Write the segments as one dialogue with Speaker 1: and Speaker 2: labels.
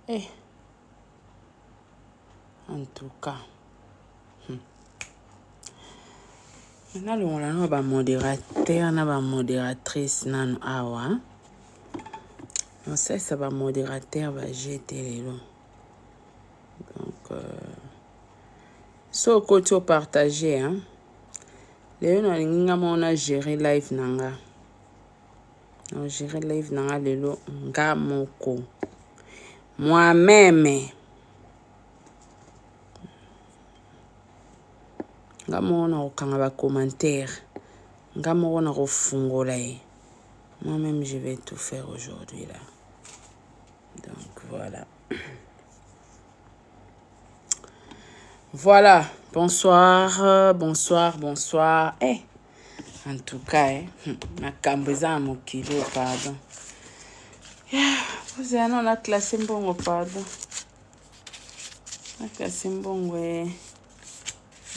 Speaker 1: Eh, en tout cas. Maintenant, on a ba modérateur, na ba modératrice nanu awa. On sait ça ba modérateur va jeter les lots. Donc so côté partager hein. Les na linga mona gérer live nanga. On gérer live nanga lelo nga moko. Moi-même. Nga mona okanga ba commentaire. Nga mona kofungola ye. Moi-même je vais tout faire aujourd'hui là. Donc voilà. Voilà, bonsoir, bonsoir, bonsoir. Eh, en tout cas, ma cambreza mon kilo, pardon. Vous avez on a classé bon, pardon. On a classé bon, ouais.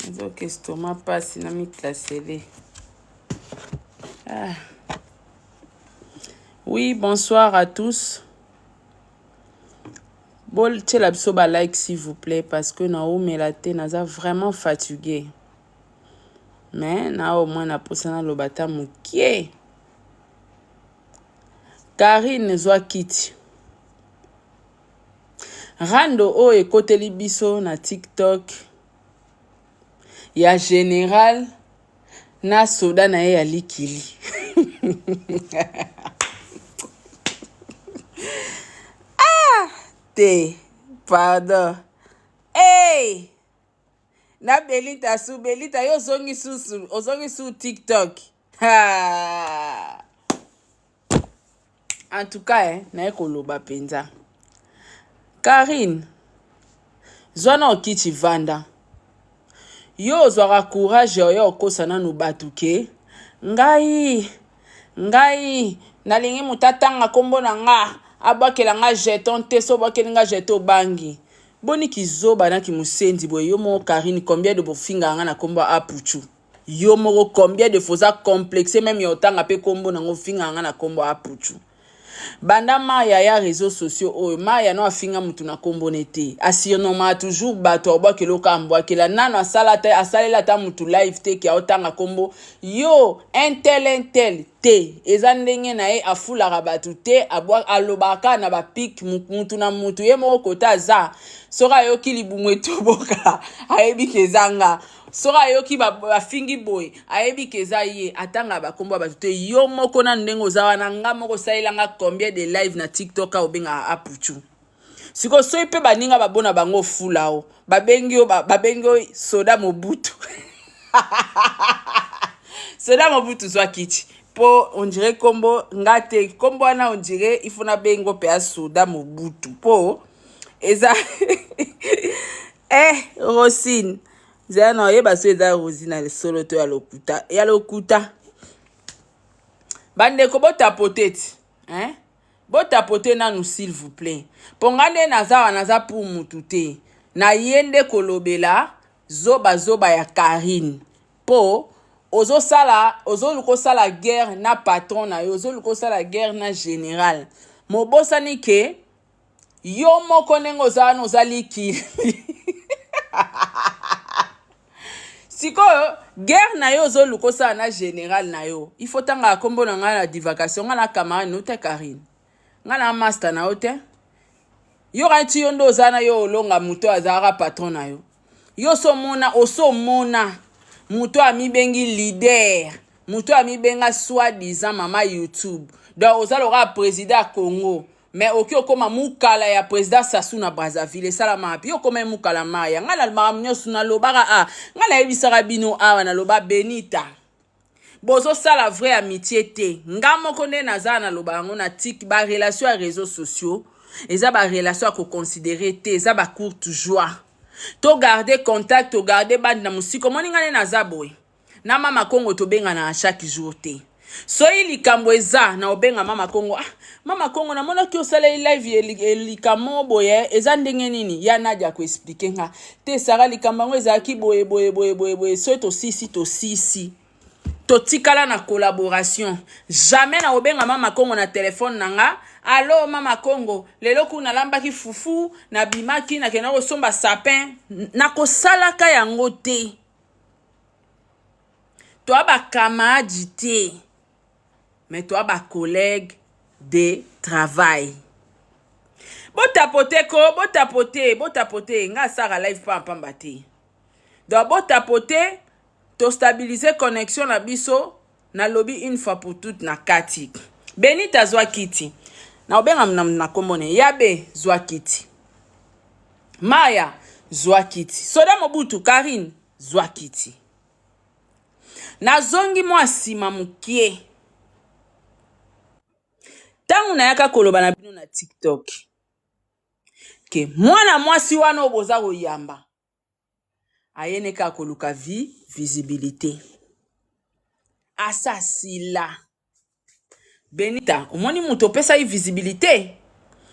Speaker 1: Mais ok, estomac passe, il a mis classé les. Ah. Oui, bonsoir à tous. Bon, tu la bisoba like s'il vous plaît parce que Naomi Melate naza vraiment fatigué. Mais na au moins na posana lobata mukie. Karine zwa kiti. Rando o ekoteli biso na TikTok. Ya général na soda na ye ya likili. Te, pardon. Hey! Na Belita su Belita yo ozongi su TikTok. Ha! En tout cas, na ekoloba penza. Karine, zwana okiti vanda. Yo zwara courage yo okosana no batuke. Ngai nalingi mutatanga kombo na nga. Abakela nga jeton te so bakela nga jeton bangi. Boni kizoba na ki musendi boy yo mo Karine combien de bofinga nga na kombo apuchu. Yo mo combien de fois complexe même yo tanga pe kombo na ngo finga nga na kombo apuchu. Banda maya ya réseaux sociaux o maya no afinga mutu na kombo nete. Asirnoma toujours bato obakela okambwa kela nano asalela ta mutu live te ki otanga kombo yo intel te eza ndenge na ye afulaka batu te alobaka na bapik mutu na mutu ye moko kota za soka yoki libumwe toboka ayebi kezanga soka yoki bafingi boy ayebi keza ye atanga bakombo batu te yo moko na ndenge ozawa na nga moko sailanga combien de live na TikTok obenga apuchu siko so pe baninga babona bango fulao babengi soda mobutu soda mobutu zwa kiti po on dirait kombo ngate kombo ana on dirait il faut na bengo pe soda mobutu po eza Rosine zana yeba so eza Rosine le solo to ya lokuta bande ko botapote botapote nanu s'il vous plaît pongande naza pour mutute na yende kolobela zoba ya Karine po ozoluko sala guerre na patron na yo ozoluko sala guerre na général mobosani ke yo moko nengo za no zaliki sikoyo guerre na yo ozoluko sala na général na yo il faut tanga kombo na nga na divagation nga na camarade no te Karine nga na master na yo te yo ranti yo ndo zana yo olonga muto azara patron na yo yo so mona muto amibengi leader muto amibenga soi-disant mama YouTube donc ozaloka président Congo mais oki okoma mukala ya président Sassou na Brazzaville salama api okoma mukala maya nga na mamunyo suna lobaka nga na ebisaka bino awa na loba Benita bozo sala vraie amitié te nga moko nde naza na loba ngo na tik ba relation à réseaux sociaux eza ba relation ko considérer te eza ba courte joie to garder contact to garder bande na musiko moninga ne naza boy na mama Kongo to benga na chaque jour te so likambo eza na obenga mama Kongo mama Kongo na mona ki osala live likamo boye eza ndenge nini ya Nadia ko expliquer nga te sara likambo ngo eza ki boye so to sisi to tikala na collaboration jamais na obenga mama Kongo na téléphone nanga Allo mama Congo lelo kuna lambaki fufu na bimaki na kena kosomba sapin na kosalaka yango te. Toi ba camarade te. Mais toi ba collègue de travail. Botapote ko, botapote, nga sara live pa pamba te. Donc botapote, to stabiliser connexion na biso, na lobby une fois pour toutes na kati. Benita zwa kiti. Na obenga na komone, yabe zwa kiti. Maya zwa kiti. Soda Mobutu, Karine zwa kiti. Na zongi mwa sima mukie. Tangu na yaka koloba na bino na TikTok. Ke mwana mwasi wana oboza koyamba. Ayene ka koluka visibilité. Asasila. Benita, omoni muto pesa yi visibilité.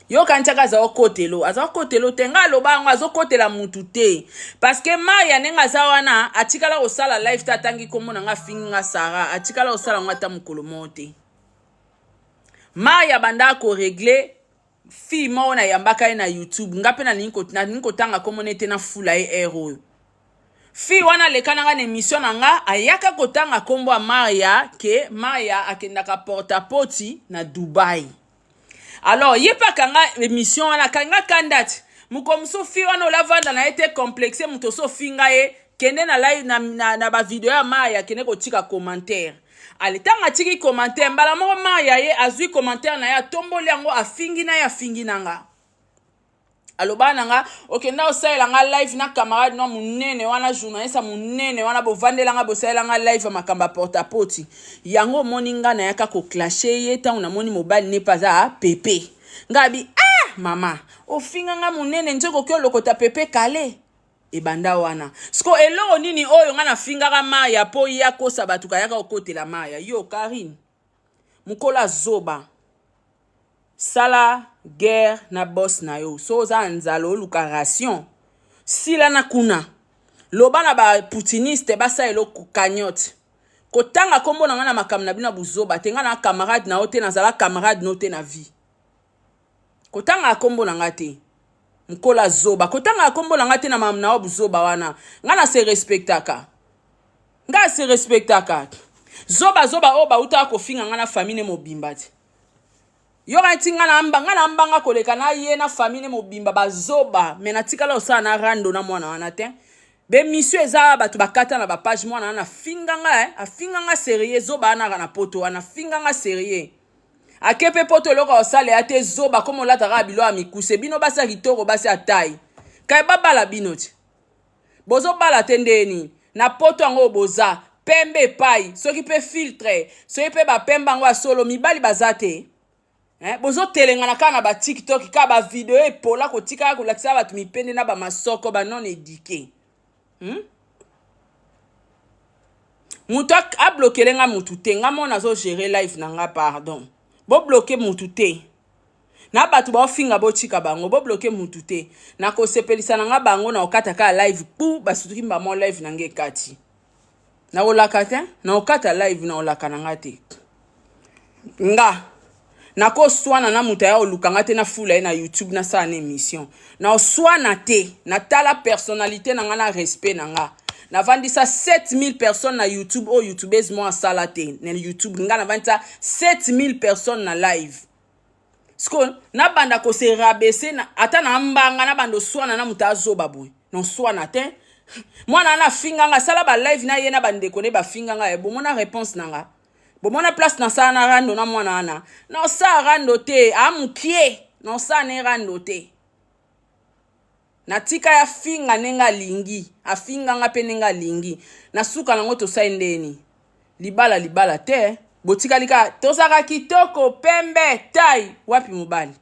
Speaker 1: Yo kanchaka za okotelo, aza okotelo tenga loba ngo azokotela mutu te. Parce que Maya nenga za wana atikala osala live tatangi komona nga finga Sara, atikala osala ngata mukolo mote. Maya banda ko régler fi mo na yambaka na YouTube ngape na ninko tanga komonete na fula ero. Fi wana lekana nga émission nga ayaka kotanga kombo Maya ke Maya akendaka porta-poti na Dubai. Alors yepa kanga émission wana kanga kandati mukomso fi wana olavanda na été complexé mutoso finga ye kende na live na ba video ya Maya kene ko tika commentaire. Alitanga tiki commentaire mbala moko Maya ye azui commentaire na ya tomboli yango afingi na ya fingi nanga. Alobana nga okenda osala nga live na camarade no munene wana journaliste munene wana bovandela nga bosala nga live makamba porta poti yango moninga na yaka ko clasher ye ta una moni mobile ne pas a pepe ngabi mama ofinga nga munene njoko kyo lokota pepe kale ebanda wana sko elo nini oyo nga na finga ga Maya po ya kosa batuka yaka okotela Maya yo Karine mukola zoba sala guerre na boss na yo so za nzalo luka ration sila na kuna loba na ba putiniste basa elo kukanyot kotanga kombo na nga na makam na bina buzoba tenga na camarade na ote na zala camarade note na vie kotanga kombo na ngate mkola zoba kotanga kombo na ngate na mam na buzoba wana nga na se respectaka nga se respectaka zoba oba uta ko finga nga na famille mobimbati Yoga tinga na mbanga koleka na ye na famille mobimba bazoba mena tikala osana na rando na mwana wana te be mission eza batu bakata na ba page mwana na finganga afinganga sérieux zoba na poto wana finganga sérieux akepe poto loka osale ate zoba komo lata ga bilo amikuse bino basa kitoko basa atai kai babala bino ti bozo bala tendeni na poto ngo boza pembe pai soki pe filtre soki pe ba pemba ngo solo mibali bazate bozo telengana kana ba TikTok ka ba video epola ko tika ko lakisa batu mipende na ba masoko ba non éduqué. Mutu a bloqué lenga mutu te nga mona zo gérer live na nga pardon. Bo bloquer mutu te. Na batu ba finga bo tika bango bo bloquer mutu te. Na ko sepelisa na nga bango na okata ka live pu basuki mba mo live na nge kati. Na olakata na okata live na olaka na nga te. Nga na ko swana na muta ya olukanga te na fula na YouTube na sa na émission na swana te na tala personnalité na nga na respect na nga na vandisa 7000 personnes na YouTube o YouTubers mo asala te na YouTube nga na vandisa 7000 personnes na live sko na banda ko se rabaisser na ata na mbanga na bando swana na muta azoba boy no swana te mwana na finga nga sala ba live na ye na bande ko ne ba finga nga e bo mona réponse na nga Bomona place na sa na rando na mwana ana. Na sa rando te, amukie. Na sa ne rando te. Na tika ya finga nenga lingi. A finga nga pe nenga lingi. Na suka na ngoto sa indeni. Libala te. Botika lika, tosaka kitoko, pembe, tai. Wapi mubali.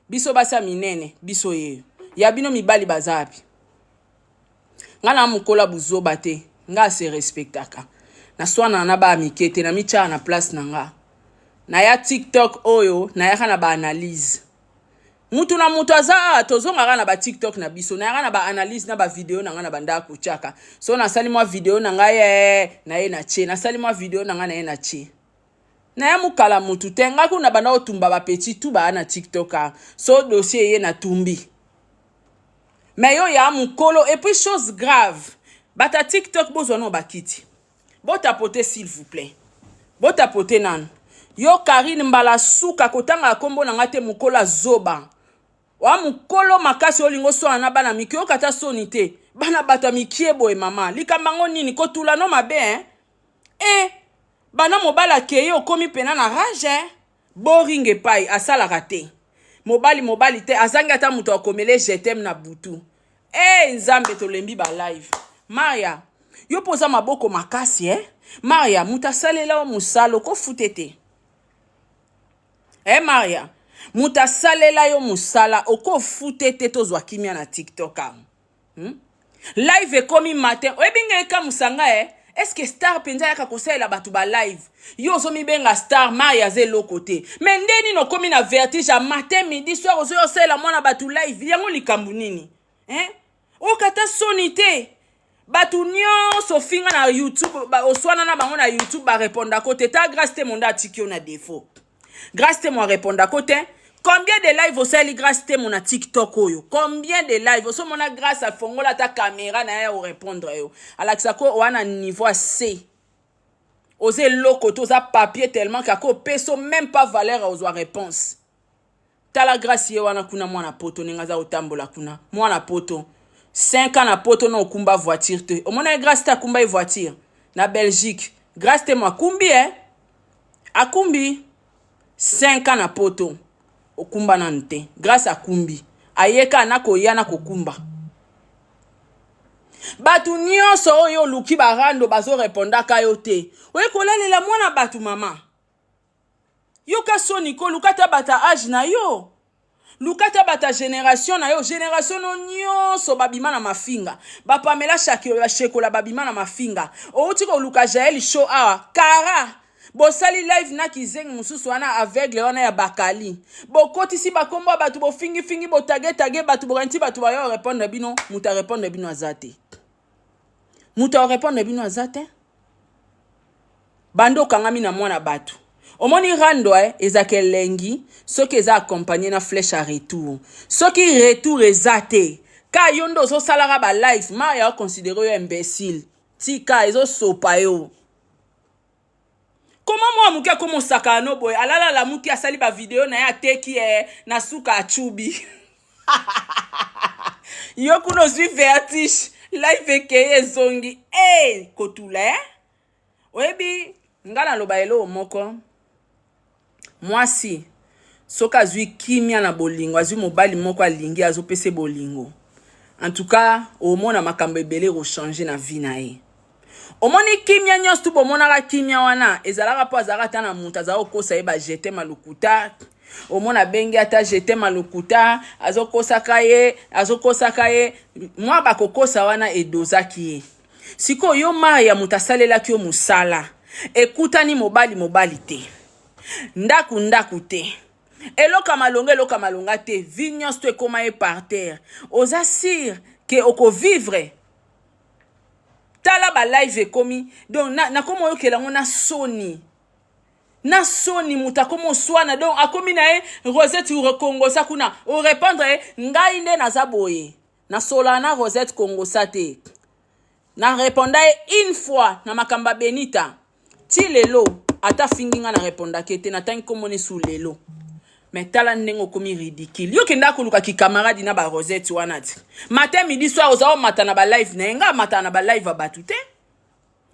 Speaker 1: Biso basa minene, biso ye. Ya bino mibali bazapi. Nga na mukola buzoba te. Nga se respectaka. Na swana na ba mikete na micha na place na nga. Na ya TikTok oyo na ya na ba analyse. Mutu na mutu aza tozonga na ba TikTok na biso na ya na ba analyse na ba video na nga na banda kuchaka. So na sali mwa video na nga ye na ye na che. Na sali mwa video na nga na ye na che. na ya mukala mutu te nga kuna bana otumba ba petit tout ba na TikTok so dossier ye na tumbi mais yo ya mukolo et puis chose grave bata TikTok bozo no bakiti bota pote s'il vous plaît bota pote nan yo Karine mbala suka kotanga kombo na ngate mukola zoba wa mukolo makasi olingo so na bana mikio kata sonite bana bata mikie boy mama likambango nini kotula no mabe bana mobala keye okomi pena na rage boring epai asala rate mobali te azangi ata muto akomele jetem na butu nzambe tolembi ba live Maria yo poza maboko makasi Maria mutasalela musalo ko futete Maria mutasalela yo musala oko futete tozwa kimia na TikTok live ekomi matin oyebinga eka musanga est-ce que star penza yaka kosela batu ba live yo zo mi benga star Maria zelo côté mais ndeni no komi na vertige à matin midi soir ozo yosela mwana batu live yango likambu nini okata sonité batu nyonso finga na YouTube oswana na bango na YouTube ba répondre à côté ta grâce te monda tikio na défaut grâce te mo répondre à côté combien de live osali grâce te mon na TikTok oyo combien de live oso mona grâce à fongola ta caméra na ya o répondre yo alakisa ko wana niveau C osé loko toza papier tellement kako peso même pas valeur aux réponse tala grâce ye wana kuna mwana poto ningaza otambola kuna mwana poto 5 ans na poto na okumba voiture te omona grâce ta kumba voiture na Belgique grâce te mo akumbi akumbi 5 ans na poto okumba na nte grâce à kumbi ayeka na koyana kokumba batu nyonso oyo luki barando bazo répondre ka yo te oye kolalela mwana batu mama yo ka soni ko lukata bata âge na yo lukata bata génération na yo génération no nyonso babima na mafinga bapamela shekola babima na mafinga outi ko luka Jael show kara bosali live na kizengi mususu wana aveugle wana ya bakali bokoti si bakomba batu bo fingi bo tage batu bokanti batu ba yo répondre bino muta répondre bino azate muta répondre bino azate bando kangami na mwana batu omoni rando ezake lengi soki eza accompagné na flèche à retour soki retour ezate ka yondo so salara ba live ma ya considérer yo imbécile tika ezo sopa yo. Comment moi mukia komo sakano boy alala la mukia asali ba video na ya teki na suka achubi yo kuno zwi vertige live ekeye zongi kotula oyebi ngala loba elo moko mwasi soka zwi kimia na bolingo azwi mobali moko alingi azopese bolingo en tout cas omona makambo ebele ko changer na vie na ye. Omoni kimia nyos tu bomona kimia wana ezalaka po azalaka ta na mutu azakokosa ye ba jete malukuta omona bengi ata jete malukuta azokosaka ye mwa bakokosa wana edozaki ye siko yo Maria mutu asalelaki yo musala ekutani mobali te ndaku te eloka malonga te vi nyos tu ekoma ye par terre oza sire ke oko vivre tala ba live ekomi donc na komo yokela ngo na soni muta komo swana donc akomi na Rosette Congo sa kuna o répondre ngai nde na zaboye na solana Rosette Congo sa te na répondre une fois na makamba Benita ti lelo ata finginga na répondre kete na tangi komone sous lelo mais tala ndengo komi ridicule yo kenda koluka ki camarade na ba Rosette wana ti matin midi soir ozawo mata na ba live na nga mata na ba live abatu te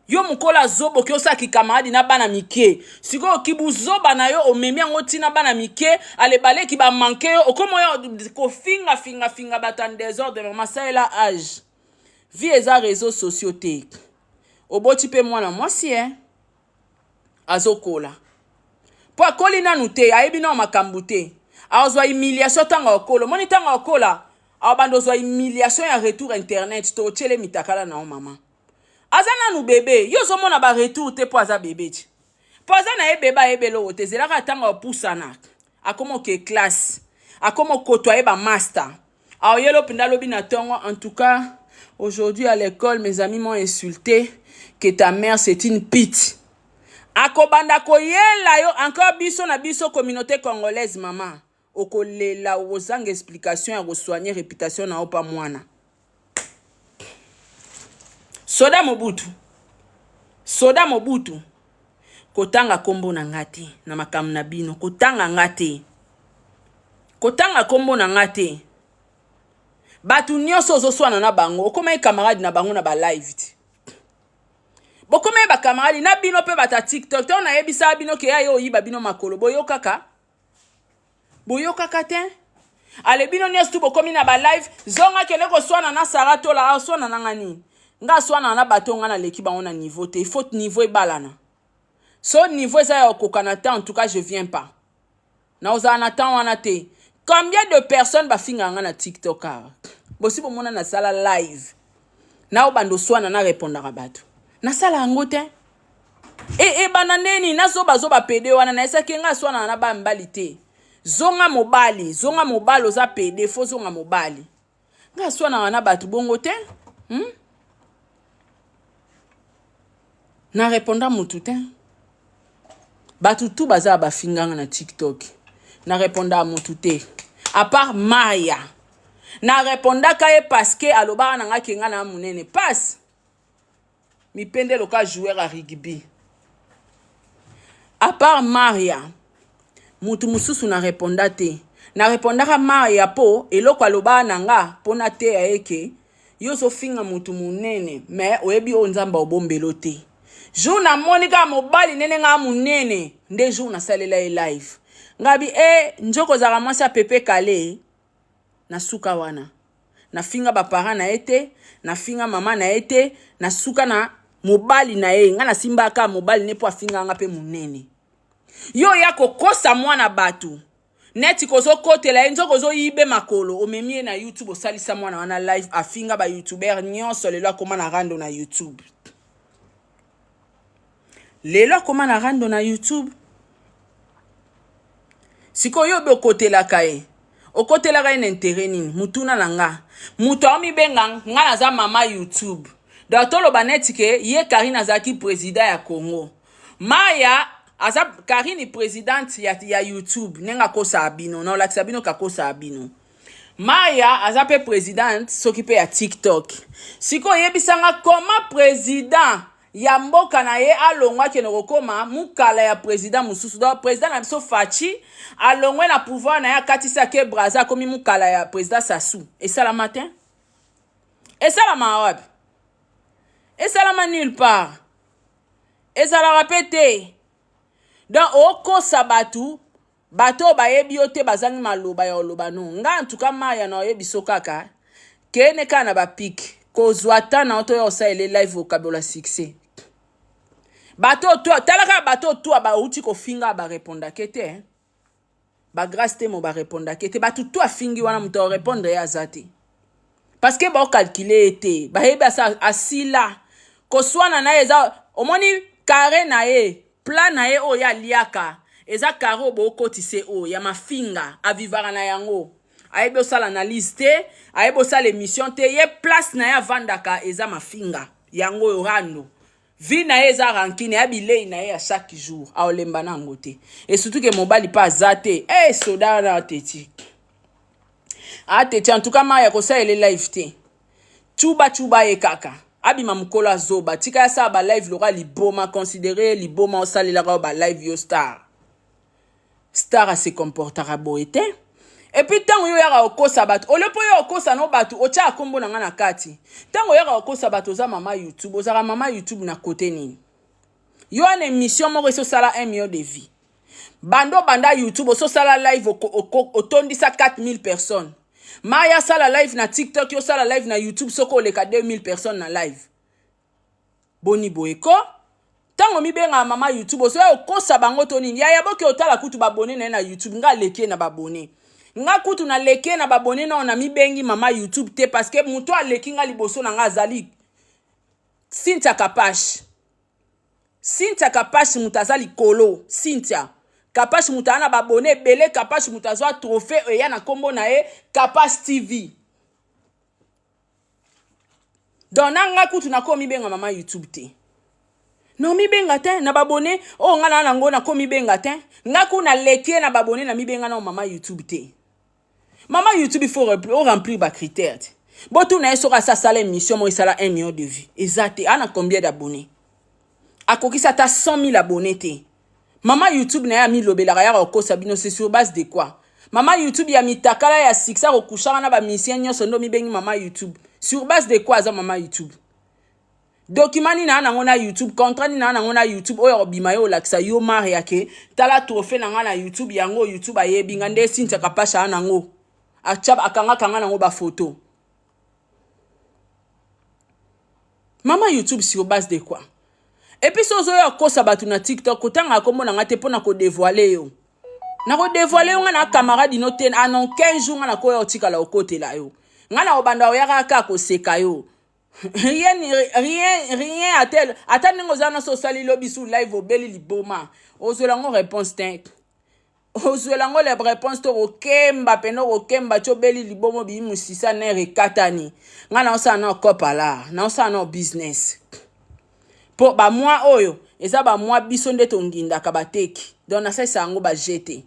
Speaker 1: yo mukola zobo ki osa ki camarade na bana mike siko kibu zoba na yo omemi yango tina bana mike ale bale ki ba manke yo okomo yo ko finga batan désordre mais masala âge vie eza réseaux sociaux te oboti pe mwana mwasi azokola po akoli nanu te ayebi na makambu te azwa humiliation tanga okolo moni tanga okola abando zwa humiliation ya retour internet to chele mitakala na o mama azana nu bébé yo zo mona ba retour te po aza bébé ti po aza na ebeba ebelo te zelaka tanga opusana akomo ke classe akomo kotoyer ba master ayelo pinda lobi na tongo. En tout cas aujourd'hui à l'école mes amis m'ont insulté que ta mère c'est une pute. akobanda koyela yo encore biso na biso communauté congolaise mama okolela ozanga explication ya kosoigner réputation na opa mwana soda mobutu kotanga kombo na ngate na makamu na bino kotanga ngate kombo na ngate batu nyonso ozoswana na bango okoma camarade na bango na ba live ti bokoma ba camarade na bino pe bata TikTok to na yebisa bino ke ayo yiba bino makolo boyokaka te ale bino nyonso tu bokomi na ba live zonga kele koswana na sarato la oswana na ngani nga swana na bato nga na leki bango na niveau te il faut niveau ebalana so niveau eza ya okokana te en tout cas je viens pas na oza na temps wana te combien de personnes bafinga nga na TikTok bosi bomona na sala live na obando swana na répondre bato na sala yango te bana ndeni nazo bazo pede wana na esaki nga swana na ba mbali te zonga mobali oza pede fo zonga mobali nga swana na bato bongo te na répondre mutu te batu tu baza bafinganga na TikTok na répondre mutu te à part Maya na répondre ka parce que aloba na nga kenga na munene passe mi pende loka joueur à rugby à part Maria mutu mususu na répondre te na répondre ka Maria po eloko aloba na nga pona te aeke yo so finga mutu munene mais oyebi o nzamba obombelo te jouna monika mobali nene nga munene nde jour na salela live ngabi njoko za ramasa pepe kale na suka wana na finga ba parents na ete na finga mama na ete na suka na mobali na nga na simba ka mobali ne po afinga nga pe munene yo ya kokosa mwana batu neti kozo kotela njoko zo yibe makolo omemie na YouTube osalisa mwana wana live afinga ba youtuber nyonso lelo akoma na rando na YouTube lelo akoma na rando na YouTube siko yo be kotela kae okotela ka intérêt nini mutuna nanga muto ami benga nga na za mama YouTube docteur Lobaneti ke ye Karine Zaki président ya Congo Maya aza Karine présidente ya YouTube nenga kosa abino na olakisa bino ka kosa abino Maya aza pe présidente s'occupe ya TikTok siko yebisanga comment président ya mboka na ye alongwa ke nokoma mukala ya président mususu do président na biso Fachi alongwe na pouvoir na ya katisa ke Braza komi mukala ya président Sassou et ça la matin et ça la mawab et ça la nulle part et ça la répété donc oko sabatu bato bayebi ote bazangi maloba ya oloba no nga en tout cas Maya na yebi sokaka kene kana ba pic kozwata na oto yo sa ele live au kabola succès bato to talaka bato to ba uti ko finga ba répondre kete ba grâce te mo ba répondre kete bato to afingi wana muto répondre ya zati parce que ba calculer ete ba yeba sa asila ko swana na eza omoni carré na ye plan na ye o ya liaka eza carré bo kotise o ya mafinga avivara na yango ayebo sala na liste ayebo sala émission te ye place na ya vandaka eza mafinga yango yorando vi na eza rankine ya bilei na ya chaque jour aolemba na ngote et surtout que mobali pas zate soda na teti en tout cas Maya ko sa ele live te chuba e kaka abima mukolo azoba tika ya sa ba live lora liboma considérer liboma osalela ba live yo star a se comportera boete et puis tango yo yaka okosa bato olepo yo okosa no bato ocha kombo na nga na kati tango yaka okosa bato za mama YouTube ozaka mama YouTube na côté nini yo an émission moko so sala 1 million de vie banda YouTube so sala live otondisa 4000 personnes Maya sala live na TikTok yo sala live na YouTube soko oleka 2000 personnes na live boni boeko tango mi benga mama YouTube so yo kosa bango to nini ya boke otala kutu babone na YouTube nga leke na babone nga kutu na leke na babone na mi bengi mama YouTube te parce que muto aleki nga liboso na nga azali Cynthia Kapash mutazali kolo Cynthia Kapash mutana babone bele Kapash mutazwa trophée eya na kombo na e Kapash TV donc nga kutu na komi benga mama YouTube te non mi benga te na babone o nga na nango na ko mi benga te nga ko na lekie na babone na mi benga na mama YouTube te. Mama YouTube il faut remplir ba critères. Botu na eso ka sa sala émission mo isala 1 million de vues. Exact. Ana combien d'abonnés? Akokisa ta 100 000 abonnés te. Mama YouTube na ya mi lobela ya ko sabino c'est sur base de quoi? Mama YouTube ya mi takala ya siksa ko kushana na ba mission nyonso ndo mi bengi mama YouTube. Sur base de quoi za mama YouTube? Document ni na ngona YouTube, contrat ni na ngona YouTube oyo bima yo laksa yo mari yake tala trophée na ngana YouTube yango YouTube ayebi ngande sinta kapasha na ngo. Achaba akanga kanga na ngo ba photo. Mama YouTube sur base de quoi? Et puis sozo yo kosa batu na TikTok kotanga komona ngate pona ko dévoiler yo. Na ko dévoiler yo ngana camarade inoten anon 15 jours ngana ko yo tikala okote la yo. Ngana obanda o yaka ka ko seka yo. Rien à tel. Attendez ngo zana so sali lobi sous live obeli liboma. Ozolango réponse tank. Ozolango les réponses to okemba peno okemba chobeli libomo bi musisa na rekatani. Ngana osana okopa la, na osana business. Po ba moi oyo, eza ba moi biso nde tonginda ka bateki. Donc na sasa ngo ba jeter.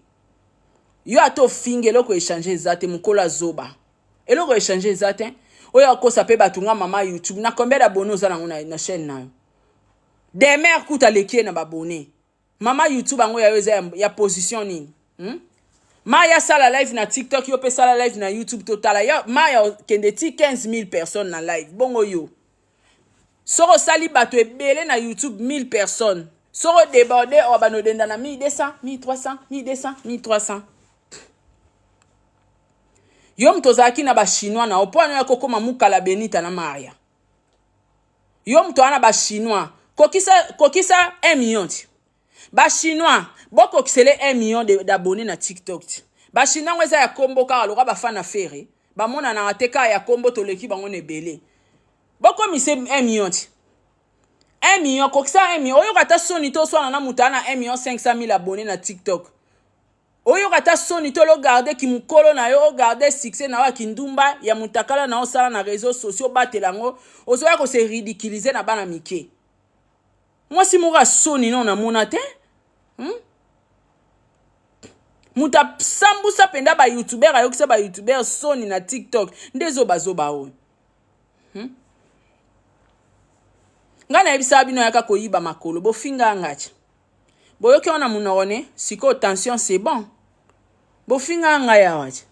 Speaker 1: Yo ato fingelo ko échanger zate mukola zoba. Eloko échanger zate. Oyo ko sape batunga mama YouTube na combien d'abonnés oza na chaîne na yo. Des mères kuta lekie na babone. Mama YouTube ango ya position nini? Ma ya sala live na TikTok yo pe sala live na YouTube total ya ma ya kende ti 15 000 personnes na live. Bongo yo. Soro sali bato ebele na YouTube 1000 personnes. Soro débordé o bano denda na 1200, 1300, 1200, 1300. Yo mtozaki na ba chinois na opwana ya kokoma mukala Benita na Maria. Yo mtoana ba chinois kokisa 1 million. Ba chinois boko kisele 1 million d'abonnés na TikTok. Ba chinois ngweza ya kombo ka aloka ba fana fere. Ba mona na ateka ya kombo toleki bango nebele. Boko mise 1 million. 1 million kokisa 1 million. Oyo kata soni to swana na mutana 1 million 500 000 abonnés na TikTok. Oyo kata soni to lo garder ki mukolo na yo garder succès na wa kindumba ya mutakala na osala na réseaux sociaux batelango ozoya ko se ridiculiser na bana mike. Moi si mura soni non na monate muta sambusa penda ba youtuber ayo kisa ba youtuber soni na TikTok ndezo bazoba o. Ngana ebisa bino yaka koyiba makolo bo finga ngachi. Boyoki ona munone siko tension c'est bon. Bofinga ngaya wachi.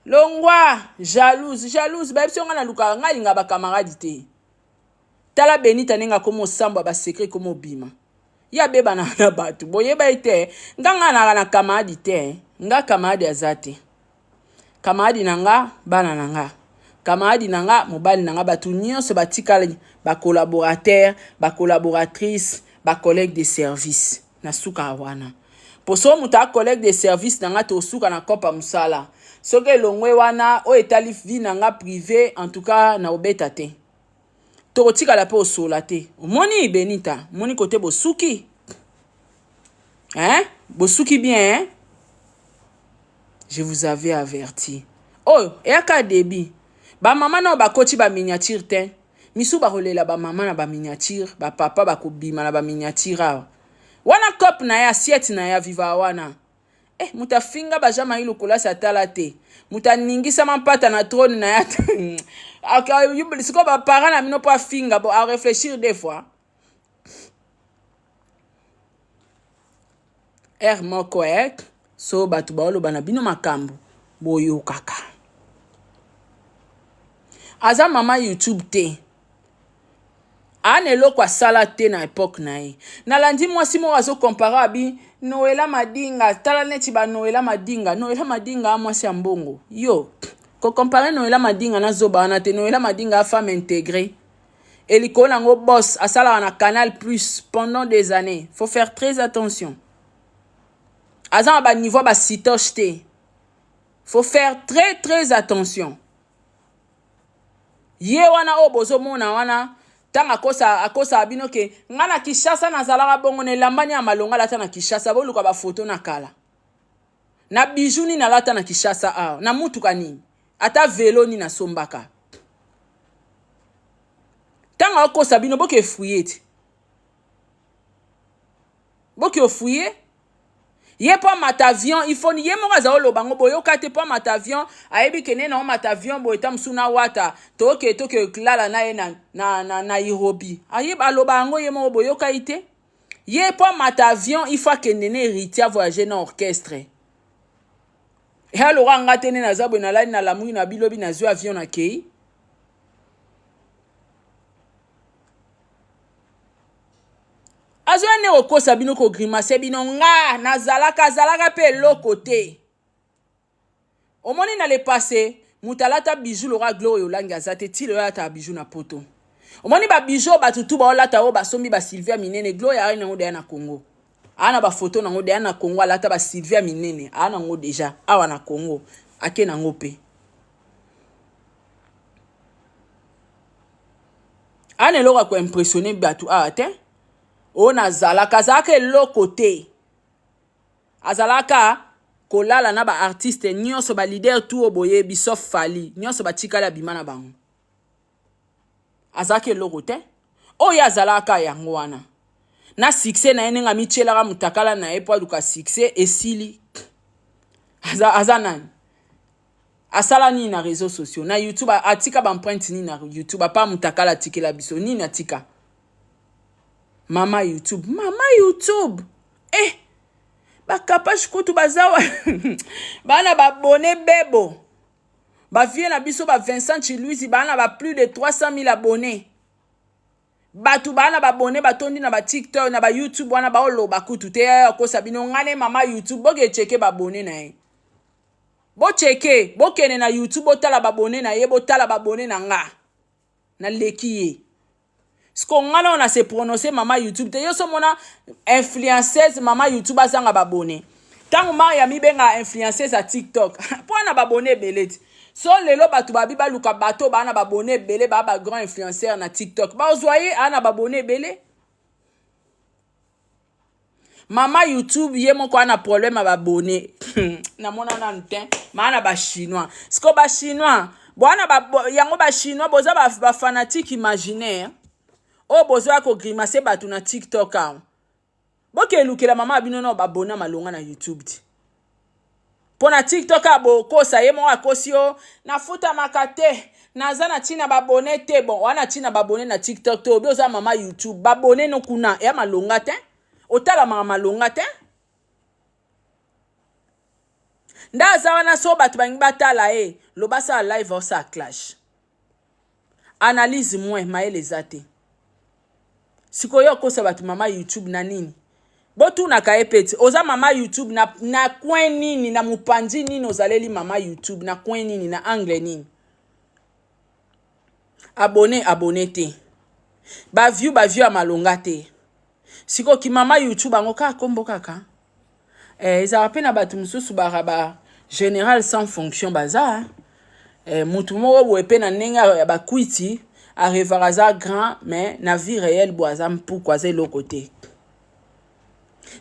Speaker 1: Longwa jalouse ba ebisi ngana luka ngali ngaba camarade te. Tala Benita nenga komo samba ba secret komo bima. Ya beba na batu boyeba ite nganga na camarade te. Nga camarade azate. Camarade nanga bana nanga. Camarade nanga mobali nanga batu nyonso batikali ba collaborateur, ba collaboratrice, ba collègue de service na suka wana. Poso muta collègue de service nanga to suka na kopa musala. Soke longwe wana o etali vie nanga privé en tout cas na obeta te. To tika la pe osola te. Moni Benita, moni côté bosuki. Bosuki bien hein? Je vous avais averti. Oh, et aka debi. Ba maman na ba koti ba miniature te. Misu ba rolela ba maman na ba miniature, ba papa ba kobima na ba miniature. Wana kop na ya assiette na ya viva wana. Muta finga ba jama ilu kula satala te. Muta ningisa mampata na trône na ya. Siko ba parents na mino pa finga bo à réfléchir des fois. Moko so batu ba olo bana bino makambo boyo kaka. Aza mama YouTube te. Anelo kwa sala te na époque na ye. Na landi mwasi mo azo compara abi Noela Madinga, tala neti ba Noela Madinga mwasi ambongo. Yo, ko compare Noela Madinga na zoba na te Noela Madinga femme intégrée. Eliko nango boss asala na Canal Plus pendant des années. Faut faire très attention. Azan ba niveau ba sitoche te. Faut faire très attention. Ye wana obozo mona wana tanga akosa abino ke ngana Kishasa na zalaka bongo ne lambani ya malonga lata na Kishasa boluka ba photo na kala. Na bijuni na lata na Kishasa na mutuka nini? Ata velo ni na sombaka. Tanga akosa bino boke fuyeti. boki ofuye ye po matavion il faut ye mo kaza oloba ngo boyoka te po matavion ayebi kene na matavion bo eta musuna wata toke klala na ye na Nairobi ayeba aloba ngo ye mo boyoka ite ye po matavion il faut kene ne héritier voyager na orchestre et alors ngate ne na zabo na la na lamu na bilobi na zo avion na kei azo ne okosa bino ko grimace bino nga nazalaka pe loko te omoni na le passé mutalata bijou lora gloire yolanga zate ti le ata bijou na poto omoni ba bijou ba tutu ba olata o ba sombi ba Sylvia Minene gloire ya na ngode na Congo ana ba photo na ngode na Congo alata ba Sylvia Minene ana ngo déjà awa na Congo ake na ngope ana lora ko impressionner batu te on azalaka azalaka eloko te azalaka kolala na ba artiste nyonso ba leader tout oboyebi sauf Fally nyonso batikala bimana bango azalaka eloko te oyo azalaka yango wana na succès na yenenga michelaka mutakala na ye po aluka succès esili azanani asala nini na réseaux sociaux na YouTube atika ba empreinte nini na YouTube pa mutakala atikela biso nini atika Mama YouTube. Bakapage kutu bazawa. Bana babone bebo. Ba vie na biso ba Vincent Chiluizi bana ba plus de 300,000 abonnés. Batu bana babone batondi na ba TikTok na ba YouTube wana ba oloba kutu te ko sabino ngane mama YouTube boge cheke babone na ye. Bo cheke, bo kene na YouTube botala babone na ye botala babone na nga. Na lekiye. Sko ngana on a se prononcer mama YouTube te yo so mona influenceuse mama YouTube azanga babone tangu Maria mi benga influenceuse a TikTok po na babone beleti so lelo batu babi baluka bato bana babone bele ba grand influenceur na TikTok ba ozoye ana babone bele mama YouTube ye moko ana problème babone na mona na nten mana ba chinois sko ba chinois bwana ba yango ba chinois boza ba fanatique imaginaire o bozo ya ko grimace batu na TikTok awo boke lukela mama bino no babona malonga na YouTube ti pona TikTok abo kosa ye mo akosio na futa makate naza na tina babone te bon wana tina babone na TikTok to bozo mama YouTube babone no kuna ya malonga te otala mama malonga te ndaza wana so batu bangi batala lobasa live o sa clash analyse moins maele zate sikoyo kosa batu mama YouTube na nini botu na kaepeti oza mama YouTube na coin nini na mupanzi nini ozaleli mama YouTube na coin nini na angle nini abone te ba view amalonga te siko ki mama YouTube ango ka kombo kaka ezala pe na batu mususu ba général sans fonction baza mutu mo wepe na nenga ba kwiti arrivera grand mais na vie réelle boisa pourquoi c'est l'autre côté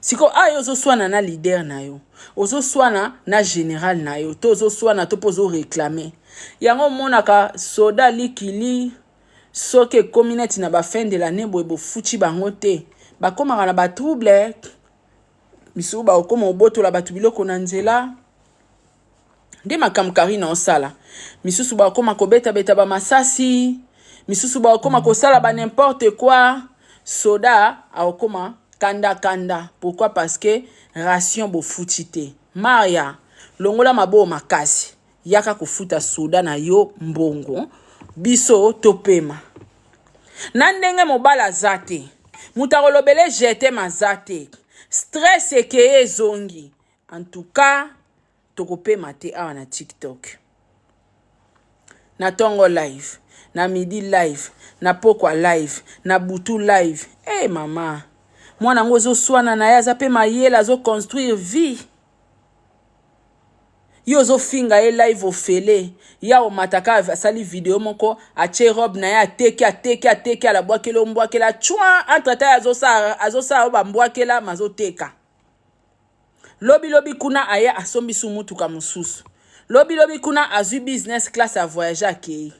Speaker 1: siko ayo zo swana na leader na yo ozo swana na général na yo to zo swana to pozo réclamer yango monaka soda likili soke community na ba fin de l'année boebo fuchi bango te ba komaka na ba trouble biso ba okoma oboto la batu biloko na nzela nde makamkari na osala misusu ba okoma kobeta ba masasi misusu ba okoma kosala ba n'importe quoi soda a okoma kanda pourquoi parce que ration bo futite Maria longola mabo makasi yaka kufuta soda na yo mbongo biso topema na ndenge mobala zate mutakolobele jete mazate stress eke ezongi en tout cas tokopema te awa na TikTok na tongo live na midi live na pokwa live na butu live mama mwana ngozo swana na yaza pe mayela zo construire vie yo zo finga live ofele ya o mataka sali video moko ache robe na ya teke ala bwakelo mbwakela chwa entreta azo sa ba mbwakela mazo teka lobi kuna aya asombi sumutu ka mususu lobi kuna azu business class a voyager akei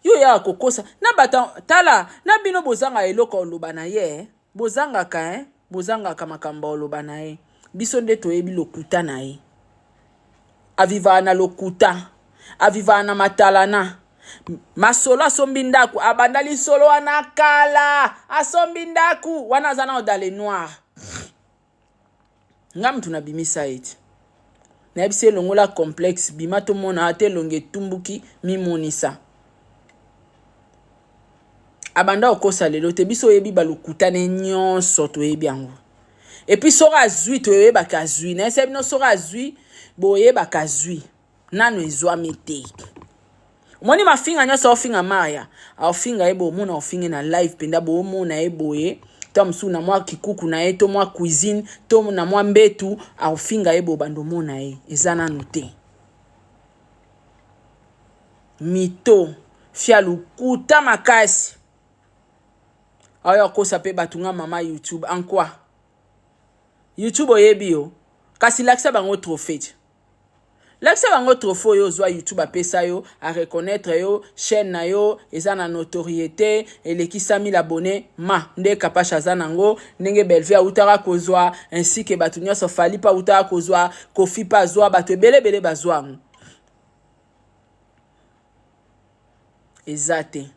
Speaker 1: yo ya kokosa na bata tala na bino bozanga eloko loba na ye bozanga ka bozanga makambo oloba na ye biso nde toyebi lokuta na ye aviva na lokuta aviva na matalana masolo asombi ndaku abanda lisolo wana kala asombi ndaku wana aza na dans le noir nga mtu na bimisa eti na yebisi elongola complexe bima tomona ate elongo etumbuki mimonisa abanda okosa lelo te biso oyebi balokutane nyonso toyebi yango epuis soki azwi toyebaka azwi na ese bino soki azwi boyebaka azwi nano ezwami te omoni mafinga nyonso ofinga Maria aofinga ye bomona ofinge na live penda bomona ye boye to msu na mwa kikuku na ye to mwa cuisine to na mwa mbetu aofinga ye bobando mona ye eza nanu te mito fia lukuta makasi ayo kosa pe batunga mama YouTube en quoi YouTube oyebi yo kasi lakisa bango trophée lakisa bango trophée yo zwa YouTube apesa yo a reconnaître yo chaîne na yo eza na notoriété eleki 100 000 abonnés ma nde kapasha za nango ndenge Belvia utara kozwa ainsi que batunya so fali pa utara kozwa Kofi pa zwa batu belebele bazwa ezate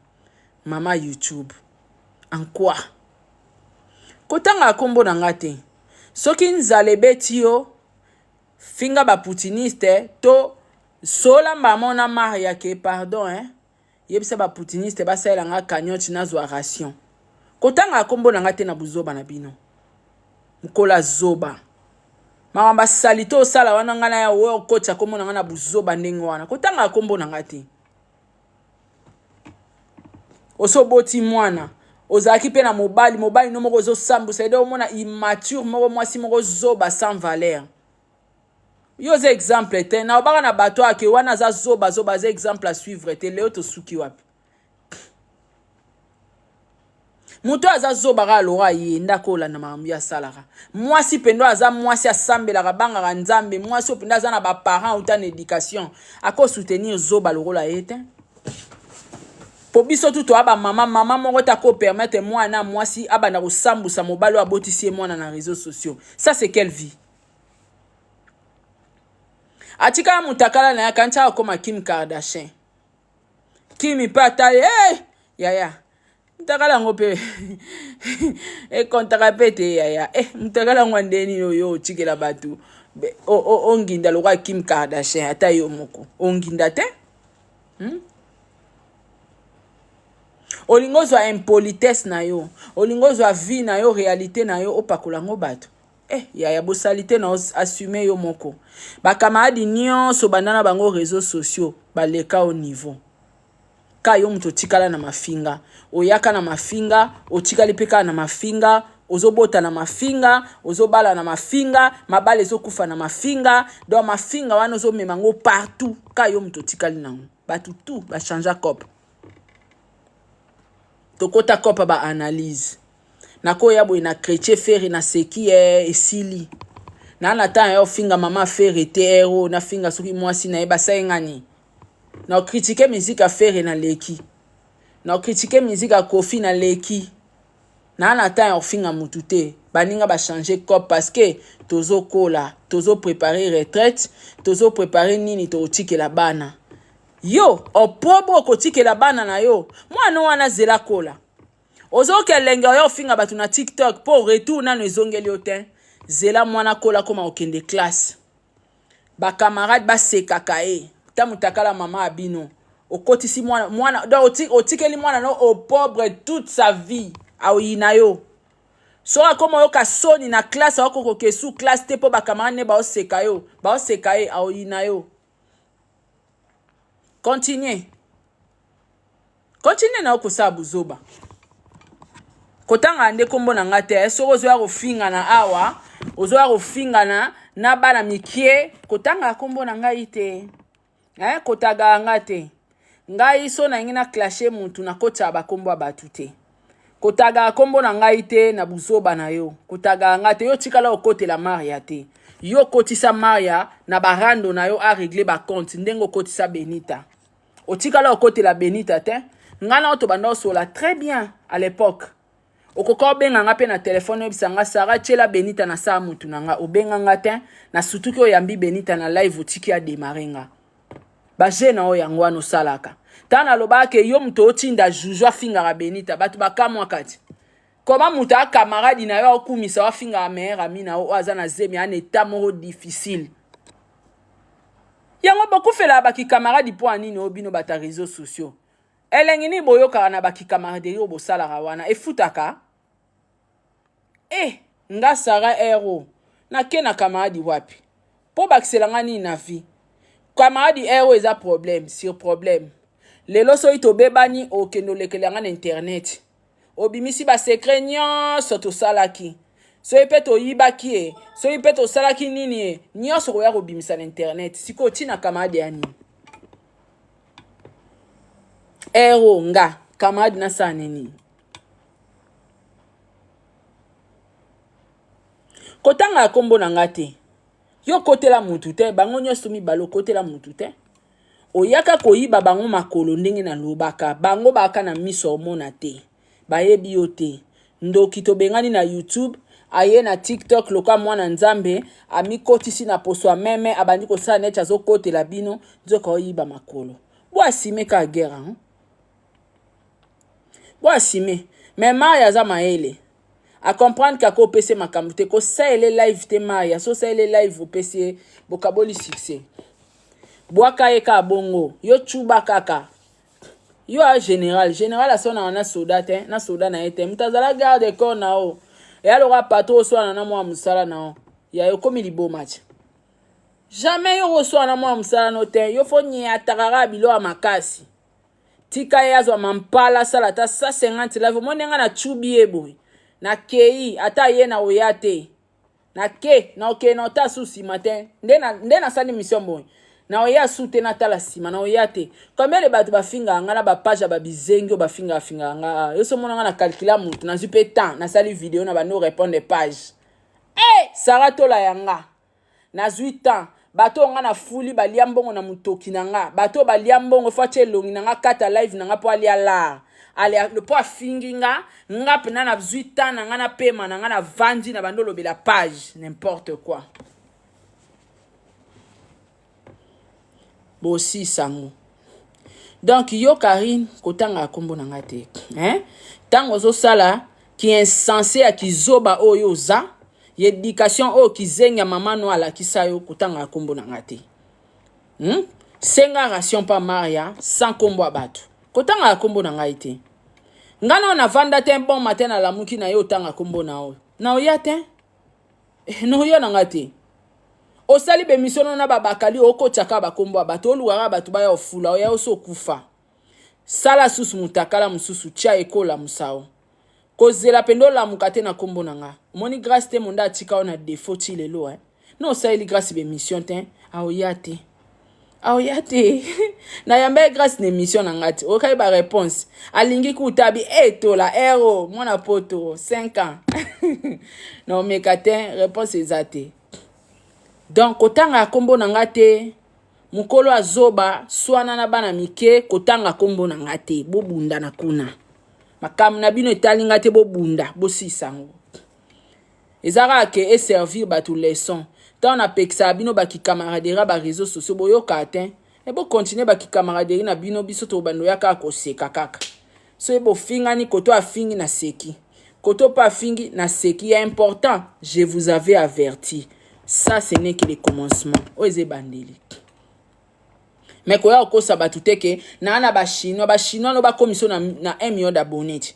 Speaker 1: mama YouTube en quoi kotanga kombo na ngate soki nzale beti yo finga ba poutiniste to sola mbamona Maria ke pardon yebisa ba poutiniste basala nga cagnotte na zwa ration kotanga kombo na ngate na buzoba na bino mukola zoba mama salito sala wana ngana ya wo kocha kombo na ngana buzoba ndenge wana kotanga kombo na ngate osoboti mwana ozaki pe na mobali no moko zo sambu saide omona immature moko mwasi moko zoba sans valeur yo ze exemple te na obaka na bato ake wana za zoba ze exemple à suivre te leo to suki wapi muto aza zoba ga lora ye ndako la na mambi ya salara mwasi pendo aza mwasi asambela kabanga ka nzambe mwasi openda aza na ba parents ou tan éducation ako soutenir zoba lokola yete po biso tuto aba mama moko ta ko permettre mwana mwasi aba na kosambusa mobalo abotisi mwana na réseaux sociaux ça c'est quelle vie atika mutakala na yakancha akoma Kim Kardashian Kim pata yaya mutakala ngope kontaka pete yaya mutakala ngwandeni yo chikela batu onginda lokwa Kim Kardashian ata yo moko onginda te olingozwa impolitesse na yo olingozwa vie na yo réalité na yo opakola ngo bato yaya bosalité na assumer yo moko bakamadi nyonso bandana bango réseaux sociaux baleka au niveau ka yo muto tikala na mafinga oyaka na mafinga otikali peka na mafinga ozobota na mafinga ozobala na mafinga mabale ezokufa na mafinga do mafinga wana ozomema ngo partout ka yo muto tikali nango batu tout ba changer cop tokota kopa ba analyse nako yabo ina chrétien faire na seki esili na temps yo finga mama faire tero na finga soki mwasi na eba saingani na critiquer musique à faire na leki na critiquer musique à Kofi na leki na temps yo finga mutute baninga ba changer cop parce que tozo kola tozo préparer retraite tozo préparer nini to tikela bana yo opobo kotikela bana na yo mwana wana zela kola ozoke lenga yo finga batu na TikTok pour retour nano ezongeli ote zela mwana kola koma okende classe ba camarade ba sekaka ta mutakala mama abino okotisi mwana do otikeli mwana no au pauvre toute sa vie au inayo so akoma yo kasoni na classe akoko kesu classe te po ba camarade ne ba oseka au inayo Continuez na okusabu zoba. Kotanga ande kombo na ngate, soko zoya kofinga na awa, ozoya kofinga na bana mikie, kotanga kombo na ngai te. Kotaga ngate. Ngai so na ngina clasher muntu na kota ba kombo abatu te. Kotaga kombo na ngai te na buzoba na yo. Kotaga ngate yo tikala okote la Maria te. Yo kotisa Maria na barando na yo a régler ba compte ndengo kotisa Benita. Otikala okote la Benita te. Ngana oto banda sola très bien à l'époque. Okoko benga nga pe na telefone obisanga Sara Chela Benita na saa mutu nanga obenga nga te na sutuki oyambi Benita na live otiki ya demarenga. Ba jena o yango wana osalaka. Tana lobake yo muto otinda jujwa finga Benita batu bakamwa kati. Koma muta camarade na yo okumisa wa finga meilleur ami na o aza na zemi an état moko difficile. Yango bokufela baki camarade po anini obino bata réseaux sociaux. Elengi ni boyoka na baki camarade yo bosalaka wana efutaka. Nga Sara Ero na ke na camarade wapi. Po bakiselanga ni na vie. Camarade Ero eza problème sur problème. Lelo so ito bebani okendo lekelanga na internet. Obimisi ba secret nyonso to salaki. So ipeto yibaki e. So ipeto salaki nini e. Nyonso ko ya obimisa na internet. Siko tina camarade yani. Ero nga camarade na sa nini. Kotanga kombo na ngate. Yo kotela mutu te, bango nyonso mibalo kotela mutu te. Oyaka koyiba bango makolo ndenge na lobaka, bango baka na miso omona te. Bayebi yo te. Ndoki to bengani na YouTube, aye na TikTok loka mwana nzambe, amikotisi na poswa meme, abandi kosala neti azokotela bino, nzoka oyiba makolo. Bo asime ka guerre, hein? Bo asime. Mais Maya za maele. A comprendre kako pese makamute ko sa ele live te Maya, so sa ele live o pese bokaboli succès. Boaka eka bongo, yo chuba kaka. Yo a général a sona na soda te, na soda na ete. Mutazala garde corps na o. E alora pato so na mwa musala na o. Ya yo komi libo match. Jamais yo so na mwa musala no te, yo fo nyi atakara bilo a makasi. Tika yazo mampala salata sa 50 live monenga na chubi eboy. Na kei ata ye na oyate. Na ke na oke na ota susi matin. Ndena sali mission boy. Na oya sute na tala sima na oyate. Combien de batu ba finga nga na ba page ba bizengo ba finga nga. Yo so mona nga na calculer mutu na zupe temps na sali vidéo na ba no répondre page. Sara tola yanga. Na 8 ans bato nga na fuli ba liambongo na mutoki na nga. Bato ba liambongo fache longi na nga kata live na nga po ali ala. Ale le po finginga nga pena na 8 ans na nga na pema na nga na vandi na bandolo be la page n'importe quoi. Bo si sango. Donc yo Karine kotanga kombo na ngate. Tango zo sala ki insensé a ki zoba oyo za, éducation o ki zenga mama no ala kisayo kotanga kombo na ngate. Senga ration pa Maria sans kombo abatu. Kotanga kombo na ngaite. Ngana na vanda te bon matin na lamuki na yo tanga kombo na o. Na oyate? No yo na ngate. Osali be misono na babakali oko chaka ba kombo abatu oluwara batu ba ya ofula oya oso kufa. Sala susu mutakala mususu chia ekola musao. Kozela pendo la mukate na kombo na nga. Moni grâce te monda tika ona défaut ti lelo No osali grâce be mission te a oyate. Aoyate. Na yambe grâce na émission na ngati. Okai ba réponse. Alingi kutabi tola ero mwana poto 5 ans. Non mekate réponse ezate. Donc kotanga kombo na ngate mukolo azoba swana na bana mike kotanga kombo na ngate bobunda na kuna. Makam na bino etali ngate bobunda bosisango. Ezara ke servir batu leçon. Tant na peksa bino baki camaraderie ba réseaux sociaux boyo katin e bo continuer baki camaraderie na bino biso to bando yaka ko seka kaka so e bo finga ni koto afingi na seki koto pa fingi na seki est important, je vous avais averti, ça ce n'est que le commencement oze bandeli mais ko ya ko sabatu teke na ba chinois no ba commission na 1 million d'abonnés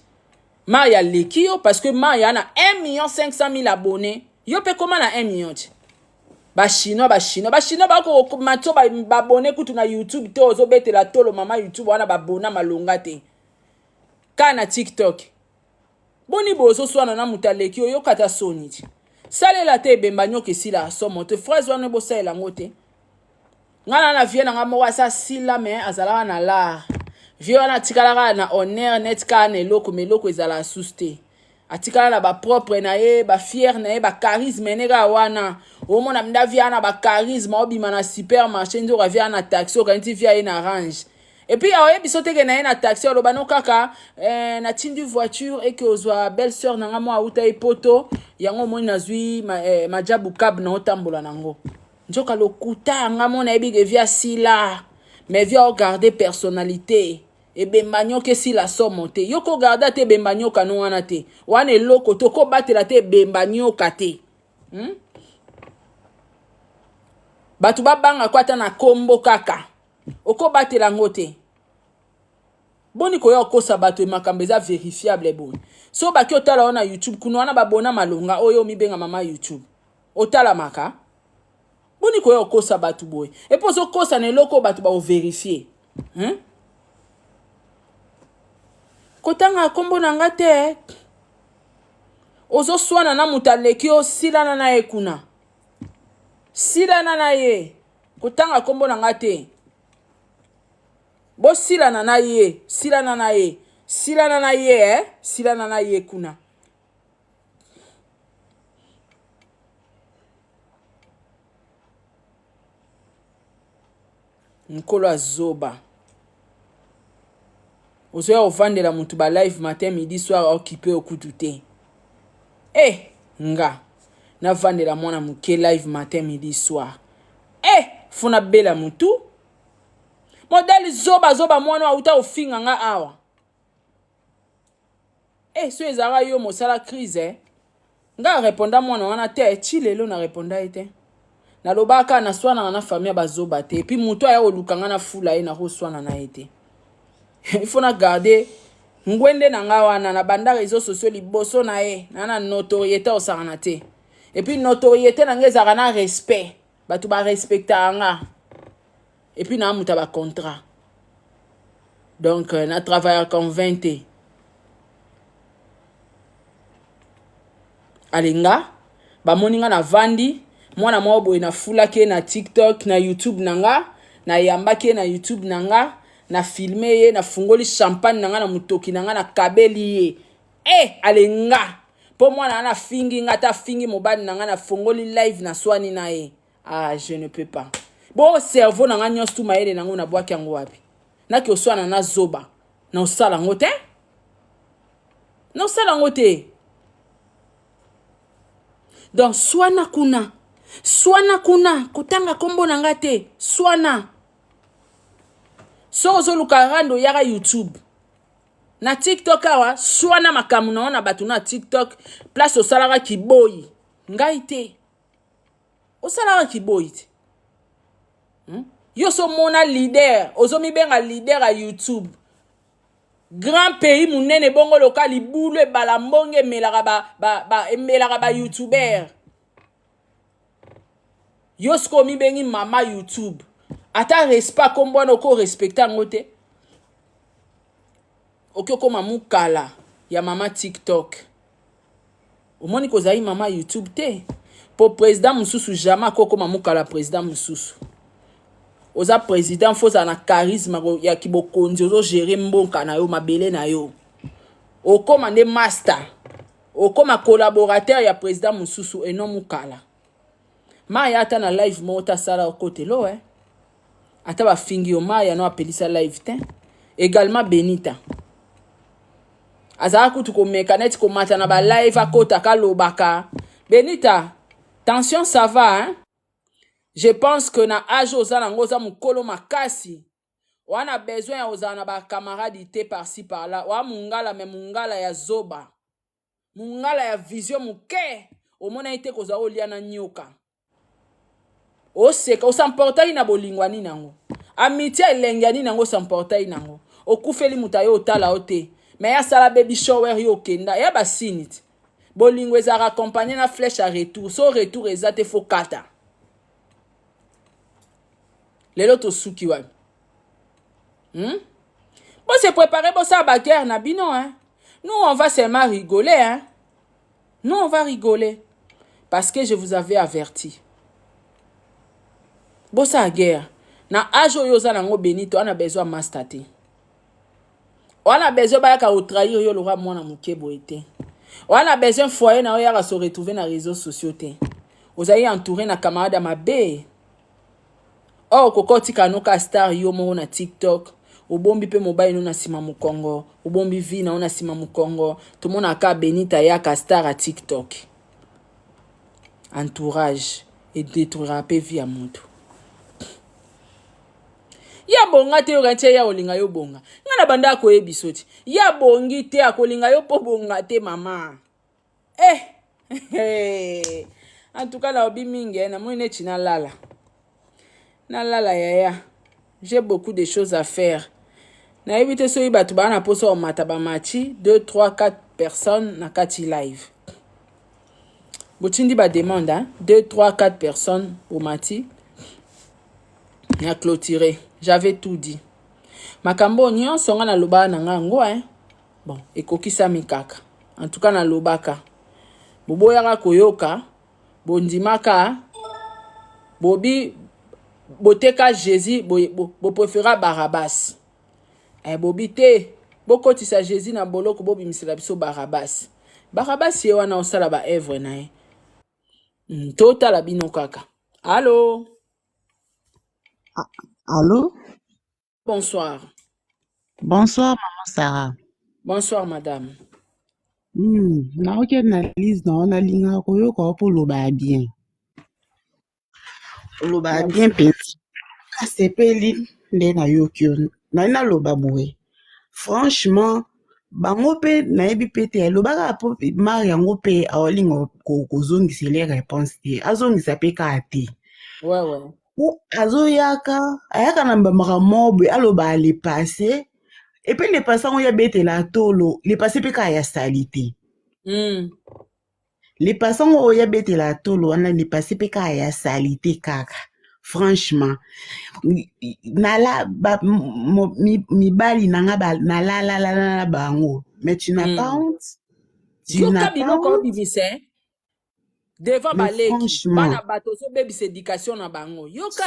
Speaker 1: Maya lekio parce que Maya na 1,500,000 abonnés yo pe comment na 1 million Bachino bako mato ba abonné kutu na YouTube to ozo betela tolo mama YouTube wana ba bona malonga te. Kana TikTok. Boni bozo swana na mutaleki oyo kata soniti. Sale la te bemba nyoke sila somo te phrase wana bo sala ngote. Ngana na vie na ngamo wasa sila me azala na la. Vie wana tikala na honneur net kana eloko meloko ezala suste. Atikala na ba propre na ye, ba fier na ye, ba charisme nega wana. Omona mda via na ba charisme obima na supermarché ndo via na taxi okanti via ye na range. Et puis oyebi so teke na ye na taxi oloba no kaka na tindi voiture et que ozwa belle sœur nanga mo auta epoto yango omoni nazwi majabu cab na otambola nango nzoka lokuta nga mo na yebi ke via sila mais via regarder personnalité ebemba nyoka esila somo te yo kogarda te ebemba nyoka no wana te wana eloko tokobatela te ebemba nyoka te bato babanga kwata na kombo kaka okobatela yango te boni koya okosa bato makambo eza verifiable boni so baki otala wana YouTube kuna wana babona malonga oyo mibenga mama YouTube otala maka boni koya okosa bato boye epo so kosa na eloko bato ba overifier kotanga kombo na nga te ozo swana na mutaleki osilana na ye kuna silana na ye kotanga kombo na nga te bo silana na ye silana na ye silana na ye silana na ye kuna nkolo azoba ozoya ovandela mutu ba live matin midi soir occupé okutu te nga na vandela mwana muke live matin midi soir funa bela mutu modèle zoba mwana auta ofinga nga awa so ezara yo mosala crise nga reponda mwana wana te chilelo na reponda ete na lobaka na swana na famille bazoba te puis mutu aya oluka nga na fula ye na koswana na ete il faut na garder ngwende na nga wana na banda réseaux sociaux liboso na ye na notoriété osakana te et puis notoriété na nga ezaka na respect bato ba respecta nga et puis na muta ba contrat donc na travailler comme 20 alinga ba moninga na vandi mwana mwa boye na fulake na TikTok na YouTube nanga na yambake na YouTube nanga na filme ye na fungoli champagne nanga na mutoki nanga na kabeli ye alinga po mwana na fingi ngata fingi mobali nanga na fungoli live na swani na ye je ne peux pas bon cerveau nanga nyonso tu mayele nango na bwaki yango wapi naki oswana na zoba na osala ngo te na osala ngo te donc swana kuna kotanga kombo nanga te swana so ozoluka rando yaka YouTube na TikTok awa swana makamu na ona batu na TikTok place osalaka kiboyi ngai te osalaka kiboyi te yo so mona leader ozo mibenga leader a YouTube grand pays munene bongo loka libulu ebala mbonge emelaka ba YouTuber yo sko mibengi mama YouTube ata respect kombwana oko respecta ngo te okoma mukala ya mama TikTok omoni kozai mama YouTube te po président mususu jamais kokoma mukala président mususu oza président foza na charisme ya kibokonzi ozo gérer mbonka na yo mabele na yo okoma nde master okoma collaborateur ya président mususu eno mukala maya ata na live mota sala kote lo ata ba fingi o maya no apelisa live te également Benita azaka kutu ko mekanet ko mata na ba live akota kalobaka Benita tension ça va je pense que na âge ozana ngoza mukolo makasi wana besoin ya ozana ba camarade te par-ci par-là wa mungala me mungala ya zoba mungala ya vision muke omona ite koza olia na nyoka oseka osamporta ina bolingwa ni nango amitié elengia ni nango samporta inango okufeli mutayo otala ote mais ya sala baby shower yo kenda ya basinit bolingwa ezaka accompagner na flèche à retour so retour ezate fo kata lelo to suki wapi bon se préparer pour ça ba guerre na bino nous on va seulement rigoler nous on va rigoler parce que je vous avais averti bosa guerre na âge oyo za nango Benito on a besoin master te on a besoin ba ka trahir yo le roi mwana mukebo ete on a besoin foyer na oya se retrouver na réseaux sociaux te ozayi entouré na camarade mabe kokoti kanoka star yo mo na TikTok obombi pe mobali no na sima mukongo, obombi vi na ona sima mukongo, tomona ka Benita yaka star à TikTok. Entourage et détruira pe vie à moto. Ya bonga te yokantia ya olinga yo bonga. Ngana banda ko ebisoti. Ya bongi te akolinga yo po bonga te mama. En tout cas, la obi mingi, na mwine china lala. Na lala yaya. J'ai beaucoup de choses à faire. Na ebite so ibatu ba na poso mata ba machi 2 3 4 personnes na kati live. Botindi ba demande hein? 2 3 4 personnes au mati. Na clôturé. J'avais tout dit. Makambo nyonso nga na loba na ngango hein. Bon, ekokisa mikaka. En tout cas na lobaka. Boboyaka koyoka, bondimaka, bobi boteka Jésus, bo préféra Barabas. Bobi te, bokotisa Jésus na boloko bobi misela biso Barabas. Barabas ye wana osala ba œuvre na ye. Tota la bino kaka. Allô?
Speaker 2: Allô?
Speaker 1: Bonsoir.
Speaker 2: Bonsoir, maman Sarah.
Speaker 1: Bonsoir, madame.
Speaker 2: Na oke analyse na ona linga koyoka opo loba bien. Loba bien pensi. Asepeli nde na yokyo. Na ina loba boye. Franchement, bango pe na yebi pete lobaka po mari yango pe aolinga kozongisa les réponses te. Azongisa pe ka te.
Speaker 1: Ouais.
Speaker 2: Azoyaka, ayaka na mbamaka mobe aloba le passé. Et puis le passé on y a bête la tolo, le passé pe ka ya salite. Le passé on y a bête la tolo, on a le passé pe ka ya salite kaka. Franchement, nala ba mi bali nanga ba nala bango. Mais tu n'as pas honte. Tu n'as pas honte.
Speaker 1: Devant baleki, bana bato so baby éducation na bango. Yoka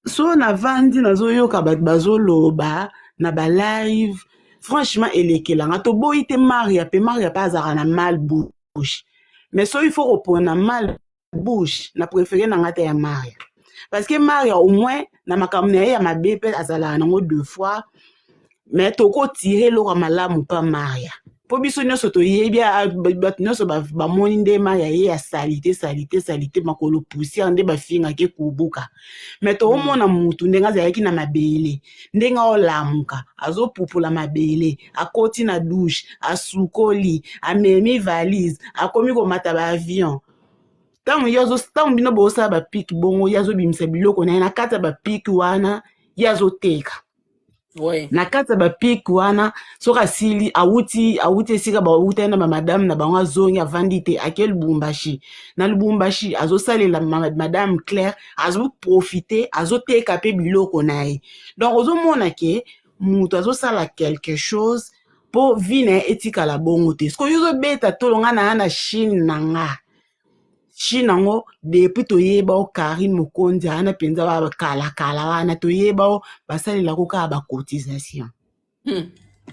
Speaker 2: So na vandi na zo yoka bazoloba na ba live. Franchement elekela nga to boyi te Maria pa azara na mal bouche. Mais so il faut reprendre na mal bouche na préféré na ngata ya Maria. Parce que Maria au moins na makamne ya mabe pe azala nango 2 fois. Mais toko tirer lo malamu pa Maria. Po biso nyonso toyebi bato nyonso bamoni nde Maria ye ya salite makolo poussière nde bafingaki kubuka. Mais toomona mutu ndenga azalaki na mabele ndenga olamuka azopupula mabele akoti na douche asukoli amemi valise akomi komata ba avion. Tango bino bosala bapiki bongo yazobimisa biloko na ye na kati ya bapiki wana yazoteka.
Speaker 1: Ouais.
Speaker 2: Na kati ba pik wana soka sili awuti esika ba wuta na madame na bango azongi avandi te akel Lubumbashi na Lubumbashi azosalela madame Claire azo profiter azoteka pe biloko na ye. Donc ozomona ke mutu azosala quelque chose po vie na etika la bongo te. Sko yozo beta tolonga na Chine nanga Chinango depuis toyeba o Karine Mokonzi ana penza ba kala wana toyeba o basalela koka ba cotisation.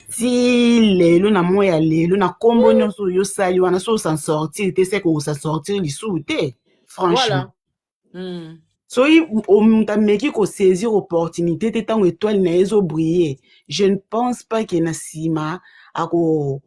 Speaker 2: Si lelo na moya lelo na kombo nyonso yo sali wana so s'en sortir te c'est ko s'en sortir lisu te franchement.
Speaker 1: Voilà.
Speaker 2: So on t'a meki ko saisir opportunité te tango étoile na ezo briller. Je ne pense pas que na sima ako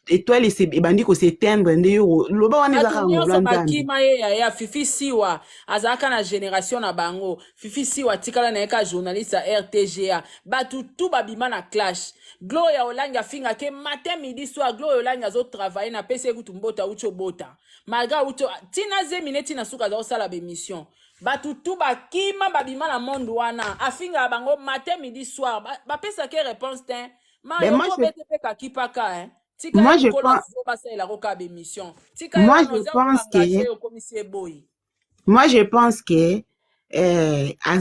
Speaker 2: étoile ebandi kosetendre nde yo loba wana ezaka ngola nzambe
Speaker 1: bakima ye ya Fifi Siwa azalaka na génération na bango. Fifi Siwa tikala na eka journaliste ya RTGA batu tu babima na clash. Gloria Olanga finga ke matin midi soir Gloria Olanga azo travailler na pese kutu mbota ucho bota malgré ucho tina zemineti na suka za sala be mission batu tu bakima babima na monde wana afinga bango matin midi soir ba pesa ke réponse ten ma yo ko bete pe kakipaka hein. Moi je
Speaker 2: pense que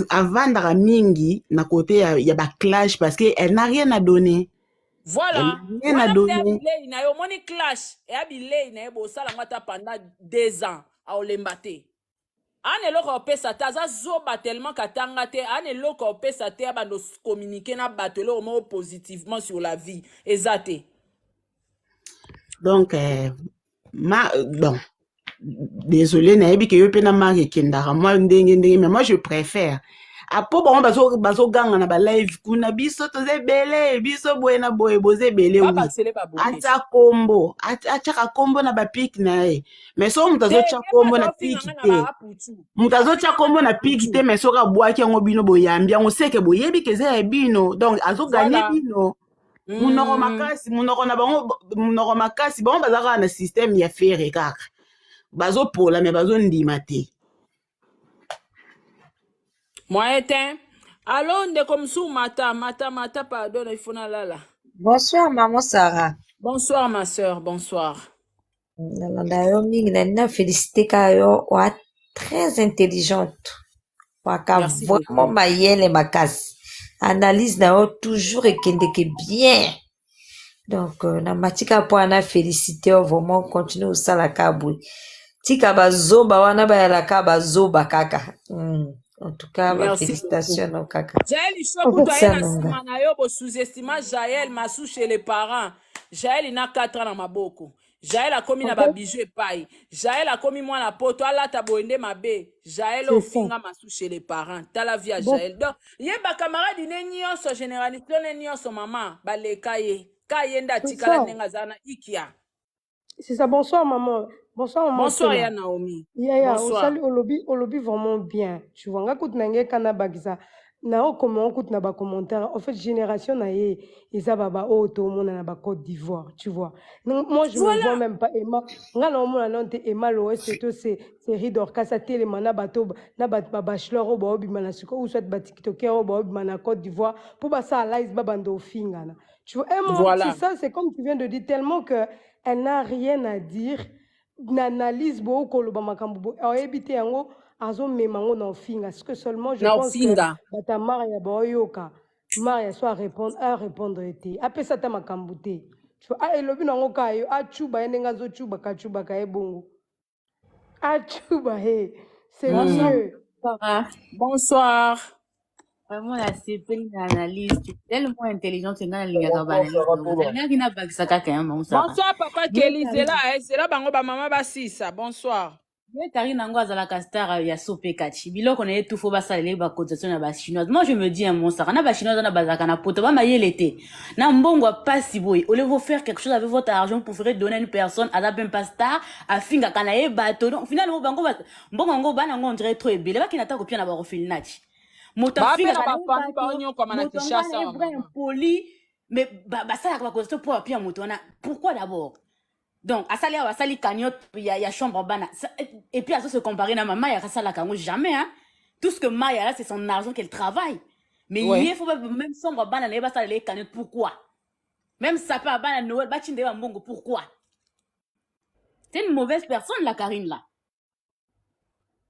Speaker 2: avant mingi na côté ya ba clash parce que elle n'a rien à donner.
Speaker 1: Voilà.
Speaker 2: Elle n'a rien à donner.
Speaker 1: Na yo moni clash e abilei na ebo sala ngata pendant 2 ans a olembate. Ane loko pesa taza zoba tellement katanga te ane loko pesa te abando communiquer na batelo mo positivement sur la vie ezate.
Speaker 2: Donc, bon, désolé, naïbi que yo pena mari kendara, moi ndenge, mais moi je préfère apo bango bazoganga na balive kuna biso toza ebele biso boye na boye boza ebele wi
Speaker 1: babasele babonesi
Speaker 2: atia kombo atiaka kombo na bapiki na ye mais so moto azotia kombo na piki te moto azotia kombo na piki te mais soki abwaki yango bino boyambi yango seke boyebi ke eza ya bino donc azoganye bino munoko makasi bango baza kaka na systeme ya fere kaka bazopola mais bazondima te
Speaker 1: moyen. Allô, Ndekomsou Mata, pardon, il faut nalala.
Speaker 3: Bonsoir, maman Sarah.
Speaker 1: Bonsoir, ma soeur, bonsoir.
Speaker 3: Nana félicité Kayo, très intelligente.
Speaker 1: Merci
Speaker 3: vraiment mayele et makas. Analyse na toujours et kendeke bien. Donc, na matika po ana félicité vraiment continue au salakaboui. Tika bazoba wana ba la ka bazoba kaka. En tout cas, félicitations au kaka.
Speaker 1: Jaël, il faut que tu aies un simanayo pour sous-estimer Jaël, ma sous chez les parents. Jaël, il a 4 ans dans ma boko. Jaël a commis na ba bijou et paille. Jaël a commis moi la poto. Allah ta boende ma bé. Jaël au finga ma sous chez les parents. T'as la vie à Jaël. Donc, yé ba camarade n'est son généraliste, n'est son maman. Ba le kaye. Kaye nda tikala nenga zana ikia.
Speaker 4: C'est ça, bonsoir maman. Bonsoir maman.
Speaker 1: Bonsoir ya Naomi.
Speaker 4: Bonsoir. Olobi vraiment bien. Tu vois, ngakout nangé kana bagisa. Na o comment on na ba commentaire. En fait, génération na ye isa baba o to mona na ba Côte d'Ivoire, tu vois. Donc, moi je ne vois même pas Emma. Ngala o mona non te Emma lo c'est série d'orchestre télé mana bato na ba bachelor o ba obi mana suko ou soit ba tiktoker o ba obi mana Côte d'Ivoire pour ba ça live ba bando fingana. Tu vois, voilà. C'est ça, c'est comme tu viens de dire tellement que elle n'a rien à dire. N'analyse beaucoup le bamakambo. Elle habite yango azo memango na finga. Ce que seulement je pense que ta Maria boyoka. Maria soit répondre été. Après ça ta makambouté. Tu vois, ah elobi nango kayo achuba yenga zo chuba kachuba ka ebongo. Achuba he. C'est mieux.
Speaker 1: Bonsoir.
Speaker 5: Vraiment, la CP, l'analyse, tu es tellement intelligente, tu es dans
Speaker 1: bonsoir, papa Kelly, c'est là, bango, ba maman, ba sisa, bonsoir.
Speaker 5: Moi, je me dis à mon sarah, na ba chinoise na bazaka na poto ba mayelete. Na mbongo pas si boy. Au lieu de faire quelque chose avec votre argent, vous pouvez donner à une personne à la même pas star, à finga kana e bateau. Donc finalement bango ba mbongo ba na on dirait trop ebele ba kinata kopia na ba refil nachi. Moto finga kana poli mais ba ça la cause pour appuyer moto na. Pourquoi d'abord? Donc, à sali cagnotte, il y a chambre bana. Et puis, à ça se comparer à maman, il y a ça la jamais, hein. Tout ce que Maya là, c'est son argent qu'elle travaille. Mais il faut même chambre bana, il va ça les cagnottes, pourquoi? Même ça peut bana Noël, batinde va mbongo, pourquoi? C'est une mauvaise personne, la Karine, là.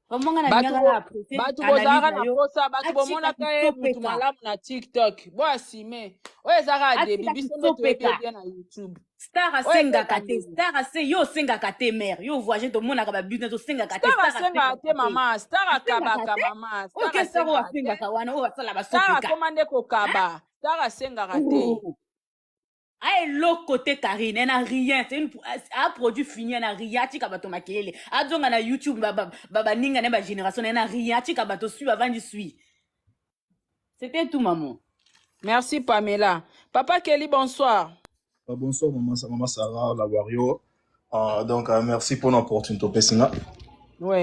Speaker 5: Vraiment, on a
Speaker 1: batu bozara na posa batu bomona kae mutu malamu na TikTok boasi me oyo ezaka debi biso nde toyebi bien na YouTube
Speaker 5: star asenga kate star ase yo senga kate mère yo voyage to mona ka ba business to senga kate
Speaker 1: star asenga kate mama star akabaka mama
Speaker 5: star asenga ka wana o basala ba sopika
Speaker 1: star komande ko kaba star asenga kate.
Speaker 5: Ah, l'autre côté, Karine, elle n'a rien. C'est un produit fini, elle n'a rien. Tu as bateau maquillé. Ah, donc, on a YouTube, baba, ninga, n'est pas génération, elle n'a rien. Tu as bateau suivre avant du suivre. C'était tout, maman.
Speaker 1: Merci, Pamela. Papa Kelly, bonsoir.
Speaker 6: Bonsoir, maman Sarah, la Wario. Donc, merci pour l'opportunité.
Speaker 1: Oui.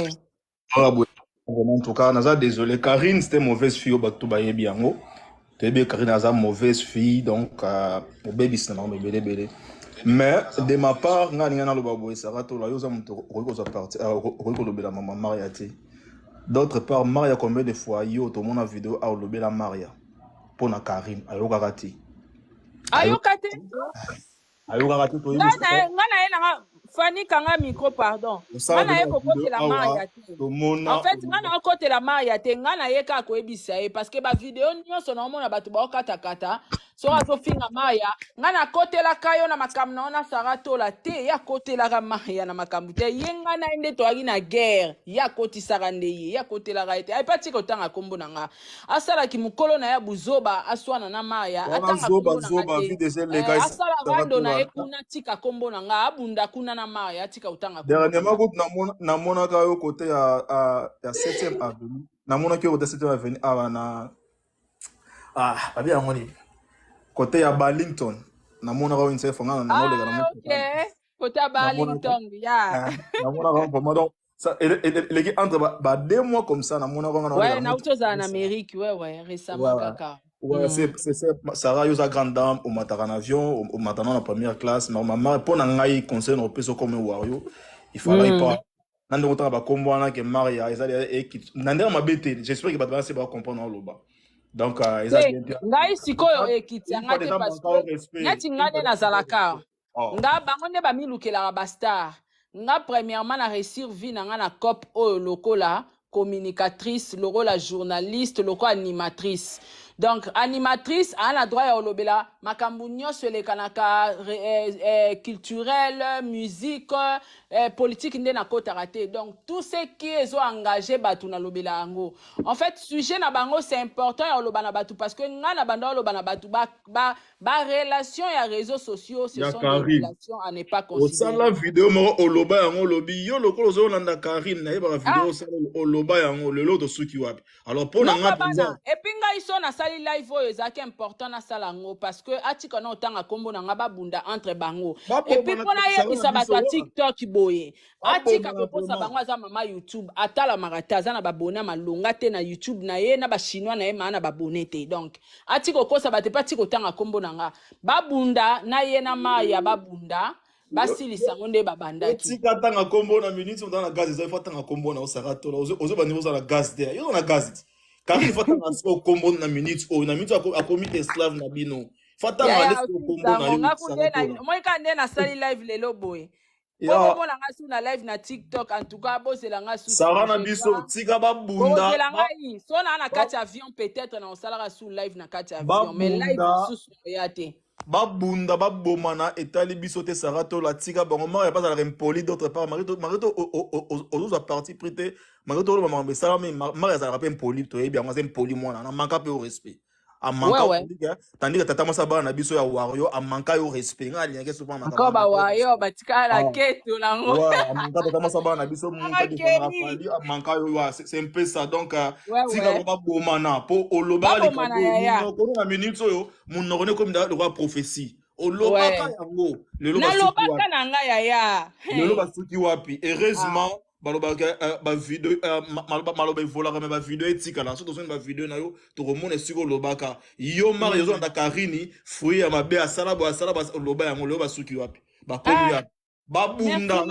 Speaker 6: En tout cas, désolé. Karine, c'était mauvaise fille au bateau, bien. Karine a une mauvaise fille, donc au bébé c'est non bébé. Mais de ma part, d'autre part, Maria combien de fois yo tout mon vidéo a lobé la Maria pour na Karine ayo kakati.
Speaker 1: Ayo kate.
Speaker 6: Ayo kakati to
Speaker 1: ngana Fanny kanga micro pardon. Ngana ye kokote la Maria te. En fait, ngana kote la Maria te ngana ye ka ko ebisa e parce que ba vidéo nyonso na mona batu ba kata kata. So azo finga Maria, ngana kote la kayo na makamna ona sarato la te ya kote la Maria na makambu te yenga na ende to na guerre ya koti sarande ye ya kote la raite. Ai pati ko tanga kombo nanga. Asala ki mukolo na ya buzoba aswana na Maria atanga kombo nanga. Asala rando na ekuna tika kombo nanga abunda kuna na Maria tika utanga.
Speaker 6: Dernièrement na mona ka yo côté à 7e avenue. namona ke côté c'était avenue na babi yango ni côté ya Burlington namona ka une fonga na olega na
Speaker 1: Ah,
Speaker 6: moto
Speaker 1: ok. Côté à
Speaker 6: namona ka
Speaker 1: Burlington, yeah.
Speaker 6: namona ka vraiment donc ça les entre 2 mois comme ça namona ka na olega
Speaker 1: Ouais,
Speaker 6: na
Speaker 1: na
Speaker 6: moto
Speaker 1: autre en Amérique, ouais, récemment,
Speaker 6: ouais
Speaker 1: kaka.
Speaker 6: ouais c'est Sarah Yosa grande dame au matara en avion au matana en première classe normalement pour na ngai conseil no peso comme wario il fallait pas nande autant ba kombo wana ke Maria ezali équipe nande ma bête j'espère que ba se ba comprendre loba donc ils a bien
Speaker 1: Ngai sikoyo ekiti
Speaker 6: une fois
Speaker 1: anga te
Speaker 6: déjà
Speaker 1: parce
Speaker 6: manquant au
Speaker 1: que
Speaker 6: respect
Speaker 1: neti nga nde nazalaka.
Speaker 6: oh
Speaker 1: Nga bango nde bamilukelaka bastar. Nga premièrement na réussir vie na nga na COP oyo lokola communicatrice, lokola journaliste, lokola animatrice. Donc animatrice ana droit ya olobela makambu nyonso elekanaka culturel, musique, politique nde na kotaka te. Donc tout ce qui ezo engagé batu na lobela yango. En fait sujet na bango c'est important ya oloba na batu parce que nga na banda oloba na batu ba relation ya réseaux sociaux ce sont des relations à ne pas considérer.
Speaker 6: osala vidéo moko oloba yango lobi yo lokolo ozolanda Karine na yeba vidéo osala oloba yango lelo to suki wapi alors pour na nga
Speaker 1: bana et puis ngai so na sali live oyo ezaki important na sala ngo parce que atika na otanga kombo na nga babunda entre bango et puis pona yebisa bato TikTok boye atika koposa bango aza mama YouTube atala marata aza na babona malonga te na YouTube na ye na ba chinois na ye na babone te donc atika kosa bate pati kotanga kombo na nga babunda na ye na maya babunda basilisa ngo nde babandaki
Speaker 6: tika tanga kombo na minute on na gaz ezali fatanga kombo na osara to ozo ba niveau za la gaz te yo na gaz Karine fatanga so kombo na minute o na minute akomi esclave na bino fatanga le kombo na yo
Speaker 1: ngakunde moi kande na sali live lelo boye Bobo na nga su na live na TikTok en tout cas bosela nga su
Speaker 6: Sarah na biso tika babunda
Speaker 1: bosela nga yi so na kati avion peut-être na osala su live na kati avion mais live su ya te
Speaker 6: babunda babomana etali biso te Sarah to la tika bango mari pas à la impoli d'autre part marito aux parti prêté marito lo mama Sarah mais mari za rappel impoli to bien moi impoli moi na manka peu au respect a manka tandis que tata masa bana biso ya wario a manka yo respect nga lienge souvent manka
Speaker 1: ko ba wario batika la keto nango
Speaker 6: ouais a manka tata masa bana biso monta di rafali a manka yo c'est un peu ça donc tika ba bomana po oloba li ko na minute oyo mun no comme da le prophétie olobaka yango lelo
Speaker 1: nalobaka na nga yaya
Speaker 6: lelo basuki wapi heureusement balobaka ba vidéo maloba evolaka me ba vidéo etikala so tozoni ba vidéo na yo tokomona esika olobaka yo mari ezo na Karini fruit ya mabe asala oloba yango lelo basuki wapi bakomi ya babunda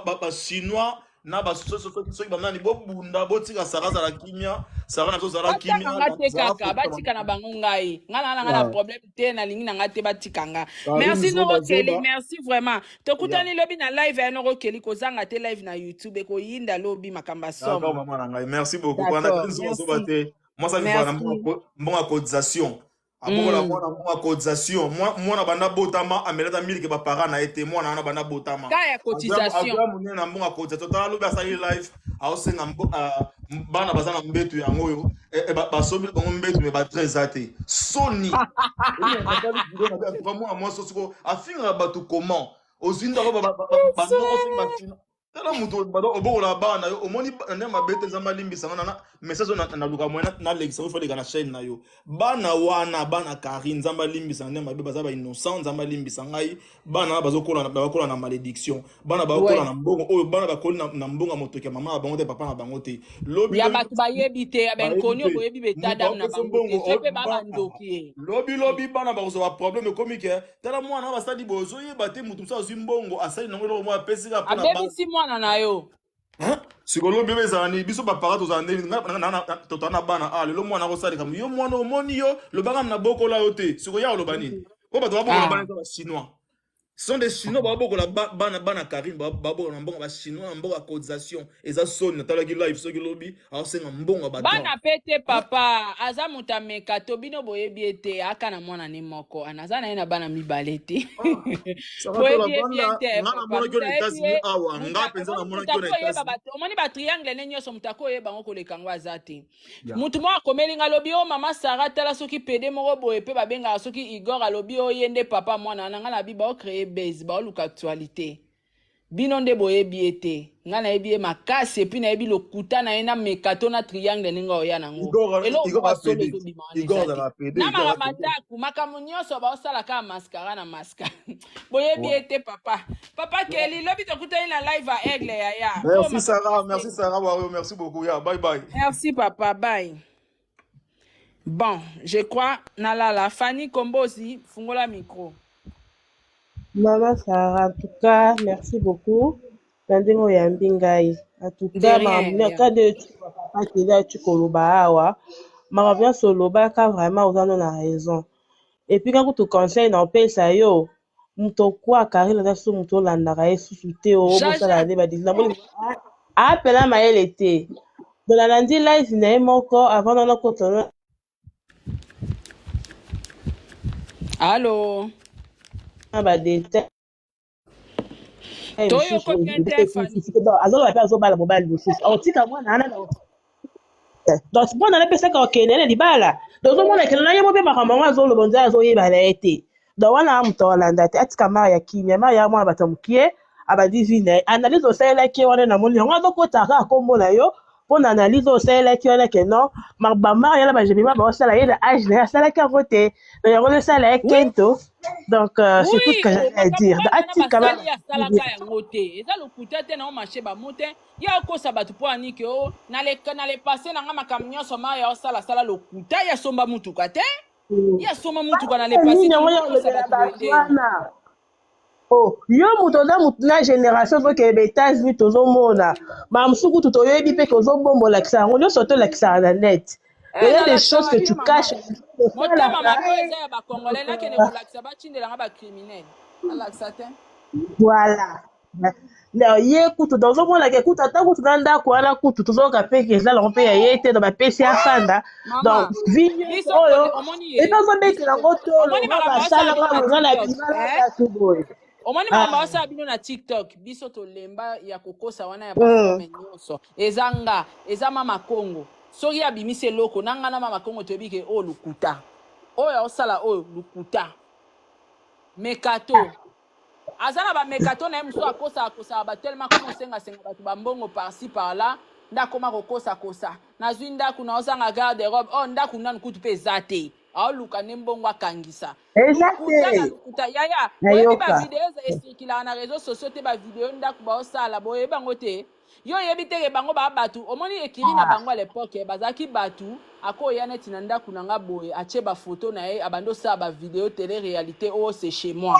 Speaker 6: ba chinois na ba soki ba nani bobunda botika Sarah za la kimia Sarah na za la kimia
Speaker 1: ngate kaka batika na bango ngai ngala na problème te na lingi na ngate batika nga merci Noro Kelly merci vraiment tokutani lobi na live ya Noro Kelly kozanga te live na YouTube ko yinda lobi makamba somme
Speaker 6: d'accord maman na ngai merci beaucoup pendant que nous on baté moi ça fait bon cotisation abola mwana mwa cotisation mwana banda botama ameleta miliki ba parents na été mwana na banda botama
Speaker 1: kaya cotisation
Speaker 6: agwa na mbonga cotisation tala lobi asali live aosenga bana bazana mbetu yango yo basobi bango mbetu me ba très até soni moi sosiko afinga batu comment ozinda ba tala muto bado obola bana yo omoni na mabete za malimbisa na message na luka mwana na lexa il faut les gana chaîne na yo bana wana bana Karine za malimbisa na mabe baza ba innocent za malimbisa ngai bana bazokola na malédiction bana bakola na mbongo oyo bana bakola na mbongo motoke mama bango te papa na bango te lobi
Speaker 1: ya batu bayebi te ben konyo boyebi betadam na bango te sepe baba ndoki
Speaker 6: lobi bana bakozo ba problème comique tala mwana basadi bozo yeba te mutu sa zimbongo asali nango lo mwa pesika pona
Speaker 1: ba na yo
Speaker 6: sikolo bebe ezani biso bapara tozande totana bana lelo mwana kosalika yo mwana omoni yo lobaka na bokola yo te sikoya oloba nini po bato babokola bana ba chinois sont des chinois babokola bana Karine babokola mbongo ba chinois mbongo cotisation eza soni natalaki live soki lobi aosenga mbongo ba
Speaker 1: bana pete papa aza mutameka to bino boyebi ete aka na mwana ne moko anaza na ye na bana mibale te boyebi ete omoni ba triangle ne nyonso mutako oyeba ngo koleka ngo aza te mutu moko akomeli nga lobi o mama Sarah tala soki pede moko boye pe babengaka soki Igor alobi oye nde papa mwana nanga na bi ba créer base ba luka actualité bino nde boyebi ete nga nayebi ye makasi epi nayebi lokuta na ye na mekato na triangle ndenge oya nango eloko basolo ezobima wana eza te na makambo ndaku makambo nyonso baosala kaka maskara na maskara boyebi ete papa Kelly lobi tokutani na live à Aigle yaya.
Speaker 6: Merci Sarah Wario, merci beaucoup ya, bye bye.
Speaker 1: Merci papa, bye. Bon, je crois nalala Fanny Kombozi fungola micro.
Speaker 7: Maman Sarah, en tout cas, merci beaucoup. Nandingo ya mbingai. En tout cas, quand tu papa qui là tu koloba awa, ma revient sur loba car vraiment vous en avez raison. Et puis quand tu conseilles dans paix ça yo, muto kwa Karine na so muto landaka esusute o bosala ne ba dizina mo appela maele été. Dans la lundi live na moko avant na kotona.
Speaker 1: Allô.
Speaker 7: Ba détail.
Speaker 1: Toyo ko bien Fanny.
Speaker 7: Azolo ba zo bala mobile mosusu. O tika mwana ana na. Donc mwana na pesa ka okene libala. Donc mwana kele na yebo be makambo azolo bonza azo yebala ete. Donc wana amuto Olanda te atika Maria kimya Maria mwana batamukie abadi vine analyse osala ki wana na moni ngo kota ka kombo na yo pona analyse osala ki wana ke non ba Maria la ba jebima ba osala ye na âge na sala ka voter mais yango le sala kento. Donc c'est tout ce que j'ai à dire.
Speaker 1: Atika ba sala ka yango te eza lokuta te na o marché ba mote ya ko sabatu po anike o na le passer na ngama kamnyoso Maria osala sala lokuta ya somba mutuka te. Ya soma mutuka na le passer
Speaker 7: oh yo muto na génération to ke États-Unis tozomona ba msuku tutoyebi pe kozobombola kisa ngo nyonso to la kisa na net. Il y a des choses que tu caches. Voilà. Ye kutu dans un monde la kutu ata kutu nanda ko ana kutu tozoka pe ke la rompe ya yete dans ba pesi afanda donc vinyo oyo et pas on mettre la moto ba sala ba na bimala ka boy
Speaker 1: omoni mama osa bino na TikTok biso to lemba ya kokosa wana ya ba nyonso ezanga eza mama Kongo soki abimise loko nanga na mama Kongo toyebi ke o lukuta oyo osala oyo lukuta mekato azana ba mekato na mso akosa ba tellement comme senga batu bambongo par-ci par-là ndakoma kokosa na zwinda kuna osanga garde robe oh ndaku nanu kutu pe zate aoluka nembongo akangisa lukuta yaya oyebi ba video ezekila na réseaux sociaux te ba video ndaku ba osala boye bango te yo yebi te bango ba batu omoni ekiri na bango à l'époque bazaki batu akoya neti na ndaku nanga boye ache ba photo na ye abando sa ba video télé réalité oh c'est chez moi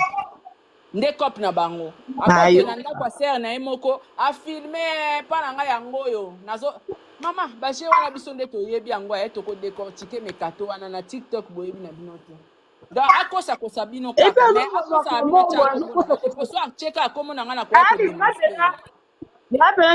Speaker 1: nde cop na bango akoke na ndako asere na ye moko afilme mpa na ngai yango oyo nazo mama baje wana biso nde toyebi yango aye tokodecortike mekato wana na TikTok boyebi na bino te donc akosakosa bino kaka mais akosa bino tyakoso acheka akomona ngai na koya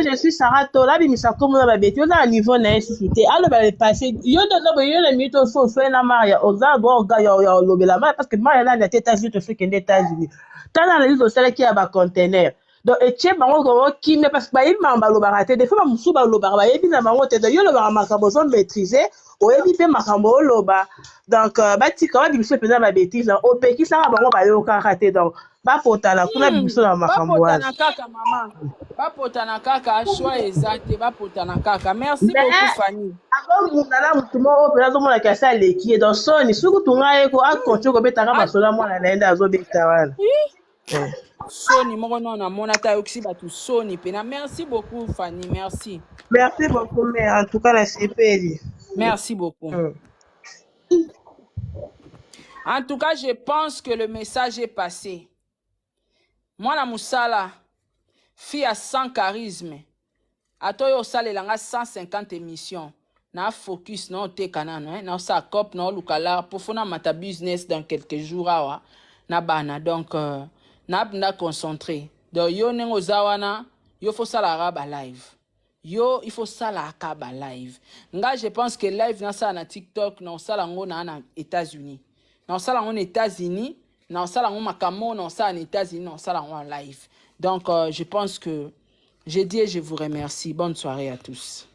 Speaker 7: je suis Sarah Tola bimisa komona babeti oza na niveau na société alors ba passer yo na minute so na Maria oza go ga ya lobela Maria parce que Maria là na États-Unis to fait que les États-Unis tana na lizo sala ki ya ba container donc eche bango ko kimia parce que ba yima ba lobara te des fois ba musu ba lobara ba yebi na bango te yo lobara makambo so maîtriser oyebi pe makambo loba donc ba tika ba biso pena ba bêtise o pe ki sala bango ba yo kaka te donc ba potana kuna biso na makambo
Speaker 1: wana ba potana kaka mama ba potana kaka choix exact ba potana kaka merci beaucoup Fanny
Speaker 7: avant mutala mutumo o pena zo mona ka sa leki donc soni suku tunga eko a koncho ko betanga masola mwana naenda azo beta wana
Speaker 1: Soni moko na mona ta yoksi batu soni pena merci beaucoup Fanny merci
Speaker 7: beaucoup mais en tout cas la CPD
Speaker 1: merci beaucoup en tout cas je pense que le message est passé moi la musala fille à 100 charisme atoyo salelanga 150 émissions na focus na oteka nano na sa cop na lukala pour fona mata business dans quelques jours awa na bana donc na concentré donc yo nengo zawana yo faut sala ba live yo il faut sala ka ba live nga je pense que live na ça na TikTok na sala ngo na États-Unis na sala ngo na États-Unis na sala ngo makamo na sala na États-Unis na sala ngo live donc je pense que j'ai dit et je vous remercie bonne soirée à tous.